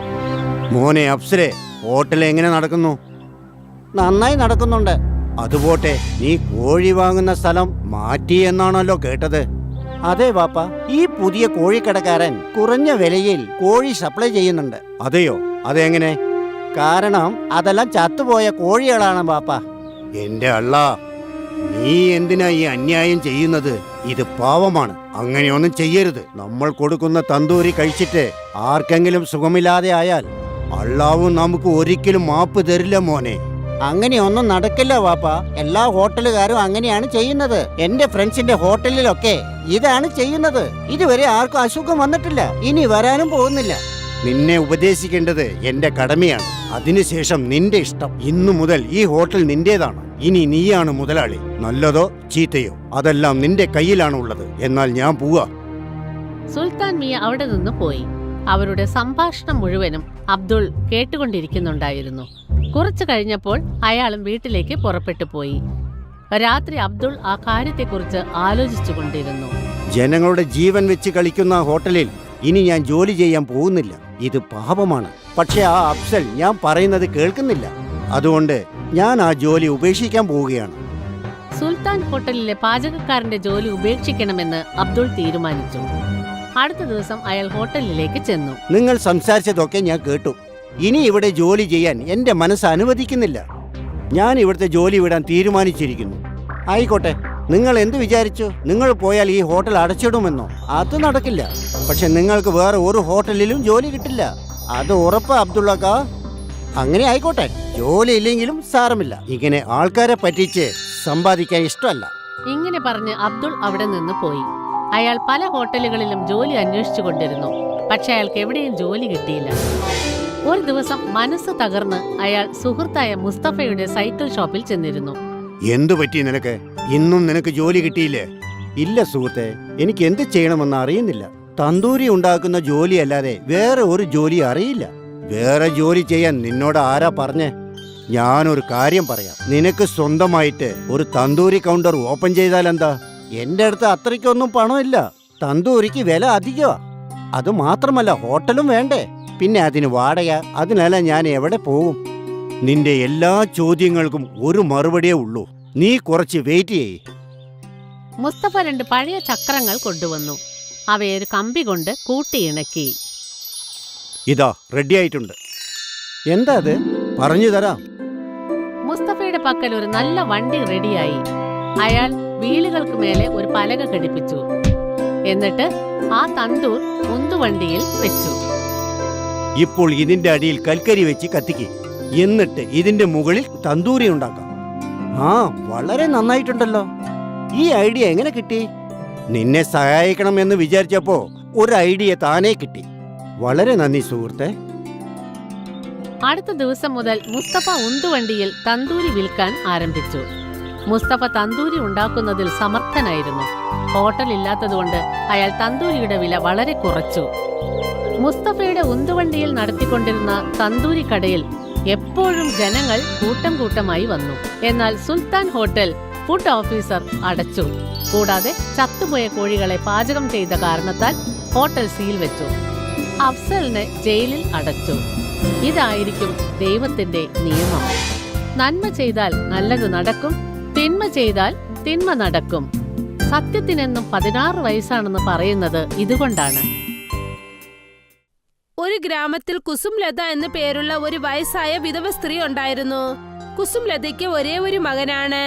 മോനെ അഫ്സലെ, ഹോട്ടൽ എങ്ങനെ നടക്കുന്നു? നന്നായി നടക്കുന്നുണ്ട്. അതുപോട്ടെ, നീ കോഴി വാങ്ങുന്ന സ്ഥലം മാറ്റി എന്നാണല്ലോ കേട്ടത്. അതെ വാപ്പ, ഈ പുതിയ കോഴിക്കടക്കാരൻ കുറഞ്ഞ വിലയിൽ കോഴി സപ്ലൈ ചെയ്യുന്നുണ്ട്. അതെയോ? അതെങ്ങനെ? കാരണം അതെല്ലാം ചത്തുപോയ കോഴികളാണ് വാപ്പ. എന്റെ അള്ളാ, നീ എന്തിനാ ഈ അന്യായം ചെയ്യുന്നത്? ഇത് പാവമാണ്. അങ്ങനെയൊന്നും ചെയ്യരുത്. നമ്മൾ കൊടുക്കുന്ന തന്തൂരി കഴിച്ചിട്ട് ആർക്കെങ്കിലും സുഖമില്ലാതെ ആയാൽ അള്ളാവും നമുക്ക് ഒരിക്കലും മാപ്പ് തരില്ല മോനെ. അങ്ങനെയൊന്നും നടക്കില്ല വാപ്പ. എല്ലാ ഹോട്ടലുകാരും അങ്ങനെയാണ് ചെയ്യുന്നത്. എന്റെ ഫ്രണ്ട്സിന്റെ ഹോട്ടലിലൊക്കെ ഇതാണ് ചെയ്യുന്നത്. ഇതുവരെ ആർക്കും അസുഖം വന്നിട്ടില്ല, ഇനി വരാനും പോകുന്നില്ല. നിന്നെ ഉപദേശിക്കേണ്ടത് എന്റെ കടമയാണ്. അതിനുശേഷം നിന്റെ ഇഷ്ടം. ഇന്നു മുതൽ ഈ ഹോട്ടൽ നിന്റേതാണ്. ഇനി നീയാണ് മുതലാളി. നല്ലതോ ചീത്തയോ അതെല്ലാം നിന്റെ കയ്യിലാണ് ഉള്ളത്. എന്നാൽ ഞാൻ പോവാ.
സുൽത്താൻ മിയ അവിടെ നിന്ന് പോയി. അവരുടെ സംഭാഷണം മുഴുവനും അബ്ദുൾ കേട്ടുകൊണ്ടിരിക്കുന്നുണ്ടായിരുന്നു. കുറച്ചു കഴിഞ്ഞപ്പോൾ അയാളും വീട്ടിലേക്ക് പുറപ്പെട്ടു പോയി. രാത്രി അബ്ദുൾ ആ കാര്യത്തെക്കുറിച്ച് ആലോചിച്ചുകൊണ്ടിരുന്നു.
ജനങ്ങളുടെ ജീവൻ വെച്ച് കളിക്കുന്ന ഹോട്ടലിൽ ഇനി ഞാൻ ജോലി ചെയ്യാൻ പോകുന്നില്ല. ഇത് പാപമാണ്. പക്ഷെ ആ അഫ്സൽ ഞാൻ പറയുന്നത് കേൾക്കുന്നില്ല. അതുകൊണ്ട് ഞാൻ ആ ജോലി ഉപേക്ഷിക്കാൻ പോവുകയാണ്.
സുൽത്താൻ ഹോട്ടലിലെ പാചകക്കാരന്റെ ജോലി ഉപേക്ഷിക്കണമെന്ന് അബ്ദുൾ തീരുമാനിച്ചു. അടുത്ത ദിവസം അയാൾ ഹോട്ടലിലേക്ക് ചെന്നു.
നിങ്ങൾ സംസാരിച്ചതൊക്കെ ഞാൻ കേട്ടു. ഇനി ഇവിടെ ജോലി ചെയ്യാൻ എന്റെ മനസ്സ് അനുവദിക്കുന്നില്ല. ഞാൻ ഇവിടുത്തെ ജോലി വിടാൻ തീരുമാനിച്ചിരിക്കുന്നു. ആയിക്കോട്ടെ, നിങ്ങൾ എന്ത് വിചാരിച്ചു? നിങ്ങൾ പോയാൽ ഈ ഹോട്ടൽ അടച്ചിടുമെന്നോ? അത് നടക്കില്ല. പക്ഷെ നിങ്ങൾക്ക് വേറെ ഒരു ഹോട്ടലിലും ജോലി കിട്ടില്ല. അത് ഉറപ്പാ അബ്ദുള്ളക്ക. അങ്ങനെ ആയിക്കോട്ടെ, ജോലി ഇല്ലെങ്കിലും സാരമില്ല. ഇങ്ങനെ ആൾക്കാരെ പറ്റിച്ച് സമ്പാദിക്കാൻ ഇഷ്ടമല്ല.
ഇങ്ങനെ പറഞ്ഞ് അബ്ദുൾ അവിടെ നിന്ന് പോയി. അയാൾ പല ഹോട്ടലുകളിലും ജോലി അന്വേഷിച്ചു കൊണ്ടിരുന്നു. പക്ഷെ അയാൾക്ക് എവിടെയും ജോലി കിട്ടിയില്ല. ഒരു ദിവസം മനസ്സ് തകർന്ന് അയാൾ സുഹൃത്തായ മുസ്തഫയുടെ സൈക്കിൾ ഷോപ്പിൽ ചെന്നിരുന്നു.
എന്തു പറ്റി നിനക്ക്? ഇന്നും നിനക്ക് ജോലി കിട്ടിയില്ലേ? ഇല്ല സുഹൃത്തെ, എനിക്ക് എന്ത് ചെയ്യണമെന്ന് അറിയുന്നില്ല. തന്തൂരി ഉണ്ടാക്കുന്ന ജോലി അല്ലാതെ വേറെ ഒരു ജോലി അറിയില്ല. വേറെ ജോലി ചെയ്യാൻ നിന്നോട് ആരാ പറഞ്ഞേ? ഞാനൊരു കാര്യം പറയാം. നിനക്ക് സ്വന്തമായിട്ട് ഒരു തന്തൂരി കൗണ്ടർ ഓപ്പൺ ചെയ്താൽ എന്താ? എന്റെ അടുത്ത് അത്രയ്ക്കൊന്നും പണമില്ല. തന്തൂരിക്ക് വില അധികമാ. അത് മാത്രമല്ല, ഹോട്ടലും വേണ്ടേ? പിന്നെ അതിന് വാടക. അതിനല്ല ഞാൻ എവിടെ പോകും? നിന്റെ എല്ലാ ചോദ്യങ്ങൾക്കും ഒരു മറുപടിയേ ഉള്ളൂ. നീ കുറച്ച് വെയിറ്റ് ചെയ്യ്.
മുസ്തഫ 2 പഴയ ചക്രങ്ങൾ കൊണ്ടുവന്നു. അവയെ ഒരു കമ്പി കൊണ്ട് കൂട്ടിയിണക്കി.
ഇതാ റെഡി ആയിട്ടുണ്ട്. എന്താ അത്? പറഞ്ഞു തരാം.
മുസ്തഫയുടെ പക്കൽ ഒരു നല്ല വണ്ടി റെഡിയായി. അയാൾ വീലുകൾക്ക് മേലെ ഒരു പലക ഘടിപ്പിച്ചു. എന്നിട്ട് ആ തന്തൂർ ഉന്തുവണ്ടിയിൽ വെച്ചു.
ഇപ്പോൾ ഇതിന്റെ അടിയിൽ കൽക്കരി വെച്ച് കത്തിക്ക്. എന്നിട്ട് ഇതിന്റെ മുകളിൽ തന്തൂരി ഉണ്ടാക്കാം. ആ, വളരെ നന്നായിട്ടുണ്ടല്ലോ. ഈ ഐഡിയ എങ്ങനെ കിട്ടി? നിന്നെ സഹായിക്കണം എന്ന് വിചാരിച്ചപ്പോ ഒരു ഐഡിയ താനേ കിട്ടി. വളരെ നന്ദി സുഹൃത്തെ.
അടുത്ത ദിവസം മുതൽ മുസ്തഫ ഉന്തുവണ്ടിയിൽ തന്തൂരി വിൽക്കാൻ ആരംഭിച്ചു. മുസ്തഫ തന്തൂരി ഉണ്ടാക്കുന്നതിൽ സമർത്ഥനായിരുന്നു. ഹോട്ടൽ ഇല്ലാത്തതുകൊണ്ട് അയാൾ തന്തൂരിയുടെ വില വളരെ കുറച്ചു. മുസ്തഫയുടെ ഉന്തുവണ്ടിയിൽ നടത്തിക്കൊണ്ടിരുന്ന തന്തൂരി കടയിൽ എപ്പോഴും ജനങ്ങൾ കൂട്ടം കൂട്ടമായി വന്നു. എന്നാൽ സുൽത്താൻ ഹോട്ടൽ ഫുഡ് ഓഫീസർ അടച്ചു. കൂടാതെ ചത്തുപോയ കോഴികളെ പാചകം ചെയ്ത കാരണത്താൽ ഹോട്ടൽ സീൽ വെച്ചു. അഫ്സലിനെ ജയിലിൽ അടച്ചു. ഇതായിരിക്കും ദൈവത്തിന്റെ നിയമം. നന്മ ചെയ്താൽ നല്ലത് നടക്കും, തിന്മ ചെയ്താൽ തിന്മ നടക്കും. സത്യത്തിനെന്നും 16 വയസ്സാണെന്ന് പറയുന്നത് ഇതുകൊണ്ടാണ്.
ഒരു ഗ്രാമത്തിൽ കുസുംലത എന്നു പേരുള്ള ഒരു വയസ്സായ വിധവ സ്ത്രീ ഉണ്ടായിരുന്നു. കുസുംലതയ്ക്ക് ഒരേ ഒരു മകനാണ്.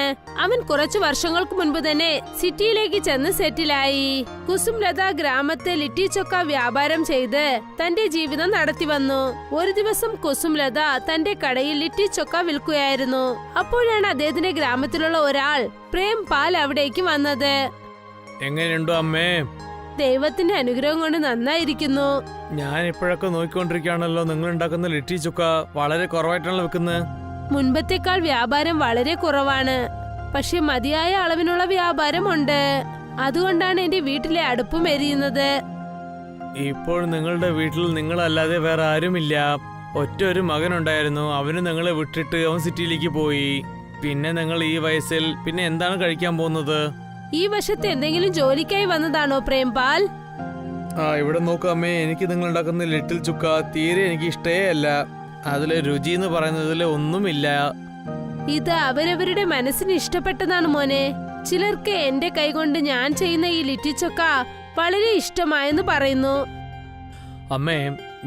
അവൻ കുറച്ചു വർഷങ്ങൾക്ക് മുൻപ് തന്നെ സിറ്റിയിലേക്ക് ചെന്ന് സെറ്റിലായി. കുസുംലത ഗ്രാമത്തെ ലിറ്റി ചൊക്ക വ്യാപാരം ചെയ്ത് തന്റെ ജീവിതം നടത്തി വന്നു. ഒരു ദിവസം കുസുംലത തന്റെ കടയിൽ ലിറ്റി ചൊക്ക വിൽക്കുകയായിരുന്നു. അപ്പോഴാണ് അദ്ദേഹത്തിന്റെ ഗ്രാമത്തിലുള്ള ഒരാൾ പ്രേം പാൽ അവിടേക്ക് വന്നത്.
എങ്ങനെയുണ്ടോ അമ്മേ?
ദൈവത്തിന്റെ അനുഗ്രഹം കൊണ്ട് നന്നായിരിക്കുന്നു.
ഞാൻ ഇപ്പോഴൊക്കെ നോക്കിക്കൊണ്ടിരിക്കുകയാണല്ലോ, നിങ്ങൾ ഉണ്ടാക്കുന്ന ലിറ്റി ചുക്ക വളരെ കുറവായിട്ടാണല്ലോ വെക്കുന്നത്.
മുൻപത്തേക്കാൾ വ്യാപാരം വളരെ കുറവാണ്. പക്ഷെ മതിയായ അളവിനുള്ള വ്യാപാരമുണ്ട്. അതുകൊണ്ടാണ് എന്റെ വീട്ടിലെ അടുപ്പും എരിയുന്നത്.
ഇപ്പോൾ നിങ്ങളുടെ വീട്ടിൽ നിങ്ങളല്ലാതെ വേറെ ആരുമില്ല. ഒറ്റ ഒരു മകനുണ്ടായിരുന്നു. അവന് നിങ്ങളെ വിട്ടിട്ട് അവൻ സിറ്റിയിലേക്ക് പോയി. പിന്നെ നിങ്ങൾ ഈ വയസ്സിൽ പിന്നെ എന്താണ് കഴിക്കാൻ പോകുന്നത്?
ഈ വശത്ത് എന്തെങ്കിലും ജോലിക്കായി വന്നതാണോ പ്രേംപാൽ?
ഇവിടെ നോക്കാമേ, എനിക്ക് നിങ്ങൾ ഉണ്ടാക്കുന്ന ലിറ്റിൽ ചുക്ക തീരെ എനിക്ക് ഇഷ്ടേ അല്ല. അതിലെ രുചി എന്ന് പറയുന്നതിൽ ഒന്നുമില്ല.
ഇത് അവരവരുടെ മനസ്സിന് ഇഷ്ടപ്പെട്ടതാണ് മോനെ. ചിലർക്ക് എന്റെ കൈകൊണ്ട് ഞാൻ ചെയ്യുന്ന ഈ ലിറ്റി ചൊക്ക വളരെ ഇഷ്ടമായെന്ന് പറയുന്നു.
അമ്മേ,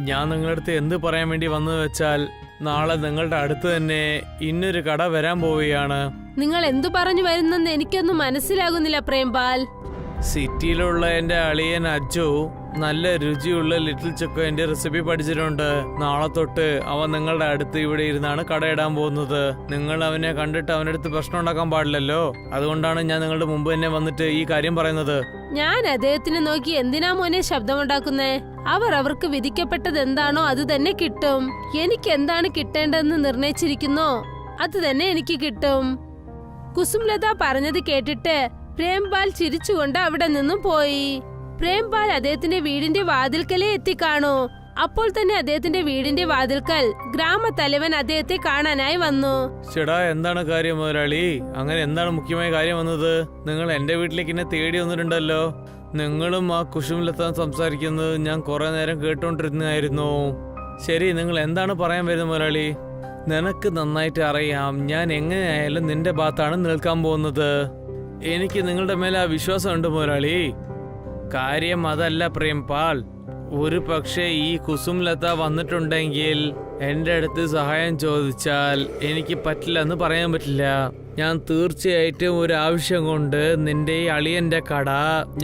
ഞാൻ നിങ്ങളുടെ അടുത്ത് എന്ത് പറയാൻ വേണ്ടി വന്നത് വെച്ചാൽ, നാളെ നിങ്ങളുടെ അടുത്ത് തന്നെ ഇന്നൊരു കട വരാൻ പോവുകയാണ്.
നിങ്ങൾ എന്തു പറഞ്ഞു വരുന്നെന്ന് എനിക്കൊന്നും മനസ്സിലാകുന്നില്ല പ്രേംപാൽ.
സിറ്റിയിലുള്ള എന്റെ അളിയൻ അജ്ജു നല്ല രുചിയുള്ള ലിറ്റിൽ ചൊക്കോന്റെ റെസിപ്പി പഠിച്ചിട്ടുണ്ട്. നാളെ തൊട്ട് അവൻ നിങ്ങളുടെ അടുത്ത് ഇവിടെ ഇരുന്നാണ് കടയിടാൻ പോകുന്നത്. നിങ്ങൾ അവനെ കണ്ടിട്ട് അവൻ്റെ അടുത്ത് പ്രശ്നം ഉണ്ടാക്കാൻ പാടില്ലല്ലോ. അതുകൊണ്ടാണ് ഞാൻ നിങ്ങളുടെ മുമ്പ് തന്നെ വന്നിട്ട് ഈ കാര്യം പറയുന്നത്.
ഞാൻ അദ്ദേഹത്തിനെ നോക്കി എന്തിനാ മോനെ ശബ്ദമുണ്ടാക്കുന്നേ? അവർക്ക് വിധിക്കപ്പെട്ടത് എന്താണോ അത് തന്നെ കിട്ടും. എനിക്ക് എന്താണ് കിട്ടേണ്ടതെന്ന് നിർണയിച്ചിരിക്കുന്നോ അത് തന്നെ എനിക്ക് കിട്ടും. കുസുംലത പറഞ്ഞത് കേട്ടിട്ട് പ്രേംപാൽ ചിരിച്ചുകൊണ്ട് അവിടെ നിന്നും പോയി. പ്രേംപാൽ അദ്ദേഹത്തിന്റെ വീടിന്റെ വാതിൽക്കലേ എത്തിക്കാണു. അപ്പോൾ തന്നെ അദ്ദേഹത്തിന്റെ വീടിന്റെ വാതിൽക്കൽ ഗ്രാമത്തലവൻ അദ്ദേഹത്തെ കാണാനായി വന്നു.
ചേടാ, എന്താണ് കാര്യം മുതലാളി? അങ്ങനെ എന്താണ് മുഖ്യമായ കാര്യം വന്നത്? നിങ്ങൾ എന്റെ വീട്ടിലേക്ക് എന്നെ തേടി വന്നിട്ടുണ്ടല്ലോ. നിങ്ങളും ആ കുസുംലത സംസാരിക്കുന്നത് ഞാൻ കുറെ നേരം കേട്ടോണ്ടിരുന്നായിരുന്നു. ശരി, നിങ്ങൾ എന്താണ് പറയാൻ വരുന്നത് മുതലാളി? നിനക്ക് നന്നായിട്ട് അറിയാം ഞാൻ എങ്ങനെയായാലും നിന്റെ ഭാഗത്താണ് നിൽക്കാൻ പോകുന്നത്. എനിക്ക് നിങ്ങളുടെ മേലെ ആ വിശ്വാസമുണ്ട് മുതലാളി. കാര്യം അതല്ല പ്രേംപാൽ, ഒരു പക്ഷേ ഈ കുസുംലത വന്നിട്ടുണ്ടെങ്കിൽ എൻ്റെ അടുത്ത് സഹായം ചോദിച്ചാൽ എനിക്ക് പറ്റില്ല എന്ന് പറയാൻ പറ്റില്ല. ഞാൻ തീർച്ചയായിട്ടും ഒരു ആവശ്യം കൊണ്ട് നിന്റെ ഈ അളിയന്റെ കട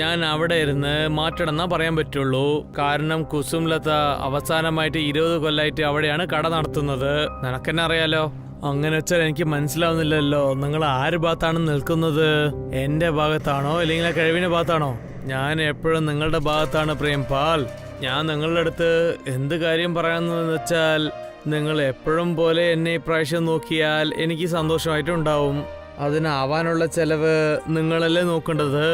ഞാൻ അവിടെ ഇരുന്ന് മാറ്റണമെന്നാ പറയാൻ പറ്റുള്ളൂ. കാരണം കുസുംലത അവസാനമായിട്ട് 20 കൊല്ലമായിട്ട് അവിടെയാണ് കട നടത്തുന്നത്. നിനക്കെന്നെ അറിയാലോ. അങ്ങനെ വെച്ചാൽ എനിക്ക് മനസ്സിലാവുന്നില്ലല്ലോ, നിങ്ങൾ ആര് ഭാഗത്താണ് നിൽക്കുന്നത്? എന്റെ ഭാഗത്താണോ അല്ലെങ്കിൽ കഴിവിന്റെ ഭാഗത്താണോ? ഞാൻ എപ്പോഴും നിങ്ങളുടെ ഭാഗത്താണ് പ്രേംപാൽ. ഞാൻ നിങ്ങളുടെ അടുത്ത് എന്ത് കാര്യം പറയാമെന്ന് വെച്ചാൽ, നിങ്ങൾ എപ്പോഴും പോലെ എന്നെ ഇപ്രാവശ്യം നോക്കിയാൽ എനിക്ക് സന്തോഷമായിട്ടുണ്ടാവും. അതിനാവാനുള്ള ചെലവ് നിങ്ങളല്ലേ നോക്കേണ്ടത്.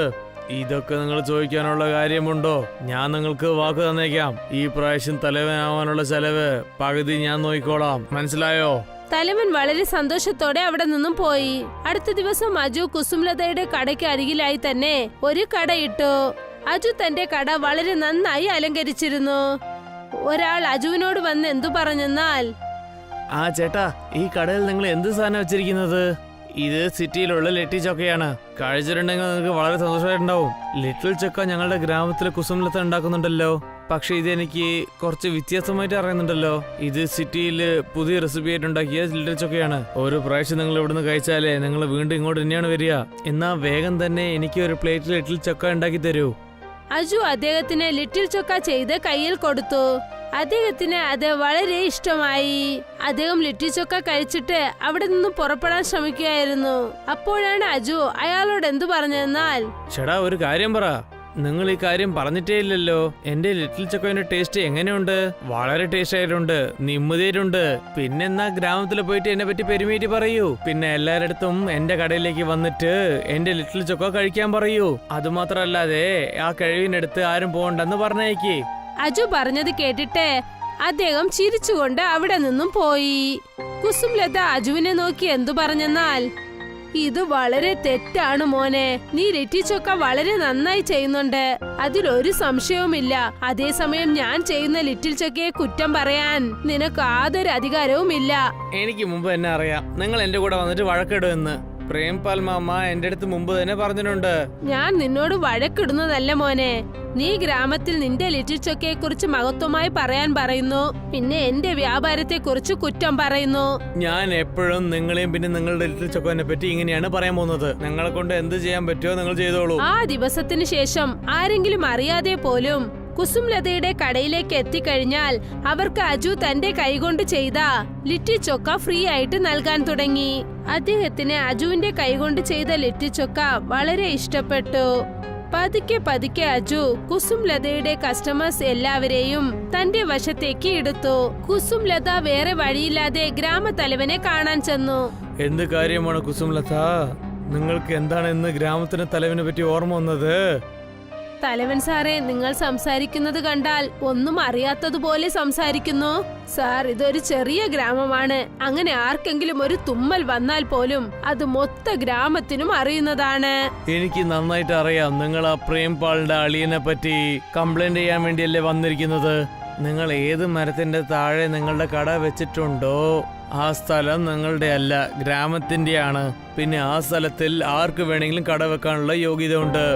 ഇതൊക്കെ നിങ്ങൾ ചോദിക്കാനുള്ള കാര്യമുണ്ടോ? ഞാൻ നിങ്ങൾക്ക് വാക്ക് തന്നേക്കാം. ഈ പ്രാവശ്യം തലവനാവാനുള്ള ചെലവ് പകുതി ഞാൻ നോക്കിക്കോളാം. മനസ്സിലായോ?
തലവൻ വളരെ സന്തോഷത്തോടെ അവിടെ നിന്നും പോയി. അടുത്ത ദിവസം അജു കുസുംലതയുടെ കടയ്ക്ക് അരികിലായി തന്നെ ഒരു കടയിട്ടു. അജു തന്റെ കട വളരെ നന്നായി അലങ്കരിച്ചിരുന്നു. ഒരാൾ അജുവിനോട് വന്ന് എന്തു പറഞ്ഞെന്നാൽ,
ചേട്ടാ, ഈ കടയിൽ നിങ്ങൾ എന്ത് സാധനം വെച്ചിരിക്കുന്നത്? ഇത് സിറ്റിയിലുള്ള ലിറ്റിൽ ചൊക്കയാണ്. കഴിച്ചിട്ടുണ്ടെങ്കിൽ നിങ്ങൾക്ക് വളരെ സന്തോഷമായിട്ടുണ്ടാവും. ലിറ്റിൽ ചൊക്ക ഞങ്ങളുടെ ഗ്രാമത്തിലെ കുസുംലത ഉണ്ടാക്കുന്നുണ്ടല്ലോ. പക്ഷെ ഇതെനിക്ക് കുറച്ച് വ്യത്യാസമായിട്ട് അറിയുന്നുണ്ടല്ലോ. ഇത് സിറ്റിയിൽ പുതിയ റെസിപ്പി ആയിട്ട് ഉണ്ടാക്കിയ ലിറ്റിൽ ചൊക്കയാണ്. ഒരു പ്രാവശ്യം നിങ്ങൾ ഇവിടുന്ന് കഴിച്ചാലേ നിങ്ങൾ വീണ്ടും ഇങ്ങോട്ട് തന്നെയാണ് വരിക. എന്നാ വേഗം തന്നെ എനിക്ക് ഒരു പ്ലേറ്റിൽ ലിറ്റിൽ ചൊക്ക ഉണ്ടാക്കി തരൂ.
അജു അദ്ദേഹത്തിന് ലിറ്റിൽ ചൊക്ക ചെയ്ത് കയ്യിൽ കൊടുത്തു. അദ്ദേഹത്തിന് അത് വളരെ ഇഷ്ടമായി. അദ്ദേഹം ലിറ്റി ചൊക്ക കഴിച്ചിട്ട് അവിടെ നിന്നും പുറപ്പെടാൻ ശ്രമിക്കുകയായിരുന്നു. അപ്പോഴാണ് അജു അയാളോട് എന്തു പറഞ്ഞെന്നാൽ,
ചേടാ ഒരു കാര്യം പറ, നിങ്ങൾ ഈ കാര്യം പറഞ്ഞിട്ടേ ഇല്ലല്ലോ. എന്റെ ലിറ്റിൽ ചൊക്കോന്റെ ടേസ്റ്റ് എങ്ങനെയുണ്ട്? വളരെ ടേസ്റ്റ് ആയിട്ടുണ്ട്, നിമ്മതിയായിട്ടുണ്ട്. പിന്നെന്നാ ഗ്രാമത്തിൽ പോയിട്ട് എന്നെ പറ്റി പെരുമേറ്റി പറയൂ. പിന്നെ എല്ലാരടുത്തും എന്റെ കടയിലേക്ക് വന്നിട്ട് എന്റെ ലിറ്റിൽ ചൊക്കോ കഴിക്കാൻ പറയൂ. അതുമാത്രല്ലാതെ ആ കഴിവിനടുത്ത് ആരും പോകണ്ടെന്ന് പറഞ്ഞേക്ക്.
അജു പറഞ്ഞത് കേട്ടിട്ട് അദ്ദേഹം ചിരിച്ചുകൊണ്ട് അവിടെ നിന്നും പോയി. കുസുംലത അജുവിനെ നോക്കി എന്തു പറഞ്ഞെന്നാൽ, ഇത് വളരെ തെറ്റാണ് മോനെ. നീ ലിറ്റി ചൊക്ക വളരെ നന്നായി ചെയ്യുന്നുണ്ട്, അതിലൊരു സംശയവുമില്ല. അതേസമയം ഞാൻ ചെയ്യുന്ന ലിറ്റിൽ ചൊക്കയെ കുറ്റം പറയാൻ നിനക്ക് യാതൊരു അധികാരവും ഇല്ല.
എനിക്ക് മുമ്പ് തന്നെ അറിയാം നിങ്ങൾ എന്റെ കൂടെ വന്നിട്ട് വഴക്കിടുമെന്ന്. പ്രേംപാൽ മാമ എന്റെ അടുത്ത് മുമ്പ് തന്നെ പറഞ്ഞിട്ടുണ്ട്.
ഞാൻ നിന്നോട് വഴക്കിടുന്നതല്ല മോനെ. നീ ഗ്രാമത്തിൽ നിന്റെ ലിറ്റിൽ ചൊക്കയെ കുറിച്ച് മഹത്വമായി പറയാൻ പറയുന്നു, പിന്നെ എന്റെ വ്യാപാരത്തെ കുറിച്ച് കുറ്റം പറയുന്നു.
ഞാൻ എപ്പോഴും നിങ്ങളെയും പിന്നെ നിങ്ങളുടെ ലിറ്റിൽ ചൊക്കോനെ പറ്റി ഇങ്ങനെയാണ് പറയാൻ പോകുന്നത്. നിങ്ങളെ കൊണ്ട് എന്ത് ചെയ്യാൻ പറ്റുമോ നിങ്ങൾ ചെയ്തോളൂ.
ആ ദിവസത്തിന് ശേഷം ആരെങ്കിലും അറിയാതെ പോലും കുസുംലതയുടെ കടയിലേക്ക് എത്തിക്കഴിഞ്ഞാൽ അവർക്ക് അജു തന്റെ കൈകൊണ്ട് ചെയ്ത ലിറ്റി ചൊക്ക ഫ്രീ ആയിട്ട് നൽകാൻ തുടങ്ങി. അദ്ദേഹത്തിന് അജുവിന്റെ കൈകൊണ്ട് ചെയ്ത ലിറ്റി ചൊക്ക വളരെ ഇഷ്ടപ്പെട്ടു. പതുക്കെ പതുക്കെ അജു കുസുംലതയുടെ കസ്റ്റമേഴ്സ് എല്ലാവരെയും തന്റെ വശത്തേക്ക് എടുത്തു. കുസുംലത വേറെ വഴിയില്ലാതെ ഗ്രാമത്തലവനെ കാണാൻ ചെന്നു.
എന്ത് കാര്യമാണ് കുസുംലത? നിങ്ങൾക്ക് എന്താണ് ഇന്ന് ഗ്രാമത്തിന് തലവിനെ പറ്റി ഓർമ്മ വന്നത്?
തലവൻ സാറേ, നിങ്ങൾ സംസാരിക്കുന്നത് കണ്ടാൽ ഒന്നും അറിയാത്തതുപോലെ സംസാരിക്കുന്നു. സാർ, ഇതൊരു ചെറിയ ഗ്രാമമാണ്. അങ്ങനെ ആർക്കെങ്കിലും ഒരു തുമ്മൽ വന്നാൽ പോലും അത് മൊത്ത ഗ്രാമത്തിനും അറിയുന്നതാണ്.
എനിക്ക് നന്നായിട്ട് അറിയാം. നിങ്ങൾ ആ പ്രേംപാളിന്റെ അളിയനെ പറ്റി കംപ്ലൈന്റ് ചെയ്യാൻ വേണ്ടിയല്ലേ വന്നിരിക്കുന്നത്. നിങ്ങൾ ഏത് മരത്തിന്റെ താഴെ നിങ്ങളുടെ കട വെച്ചിട്ടുണ്ടോ ആ സ്ഥലം നിങ്ങളുടെ അല്ല, ഗ്രാമത്തിന്റെയാണ്. പിന്നെ ആ സ്ഥലത്തിൽ ആർക്ക് വേണമെങ്കിലും കട വെക്കാനുള്ള യോഗ്യത ഉണ്ട്.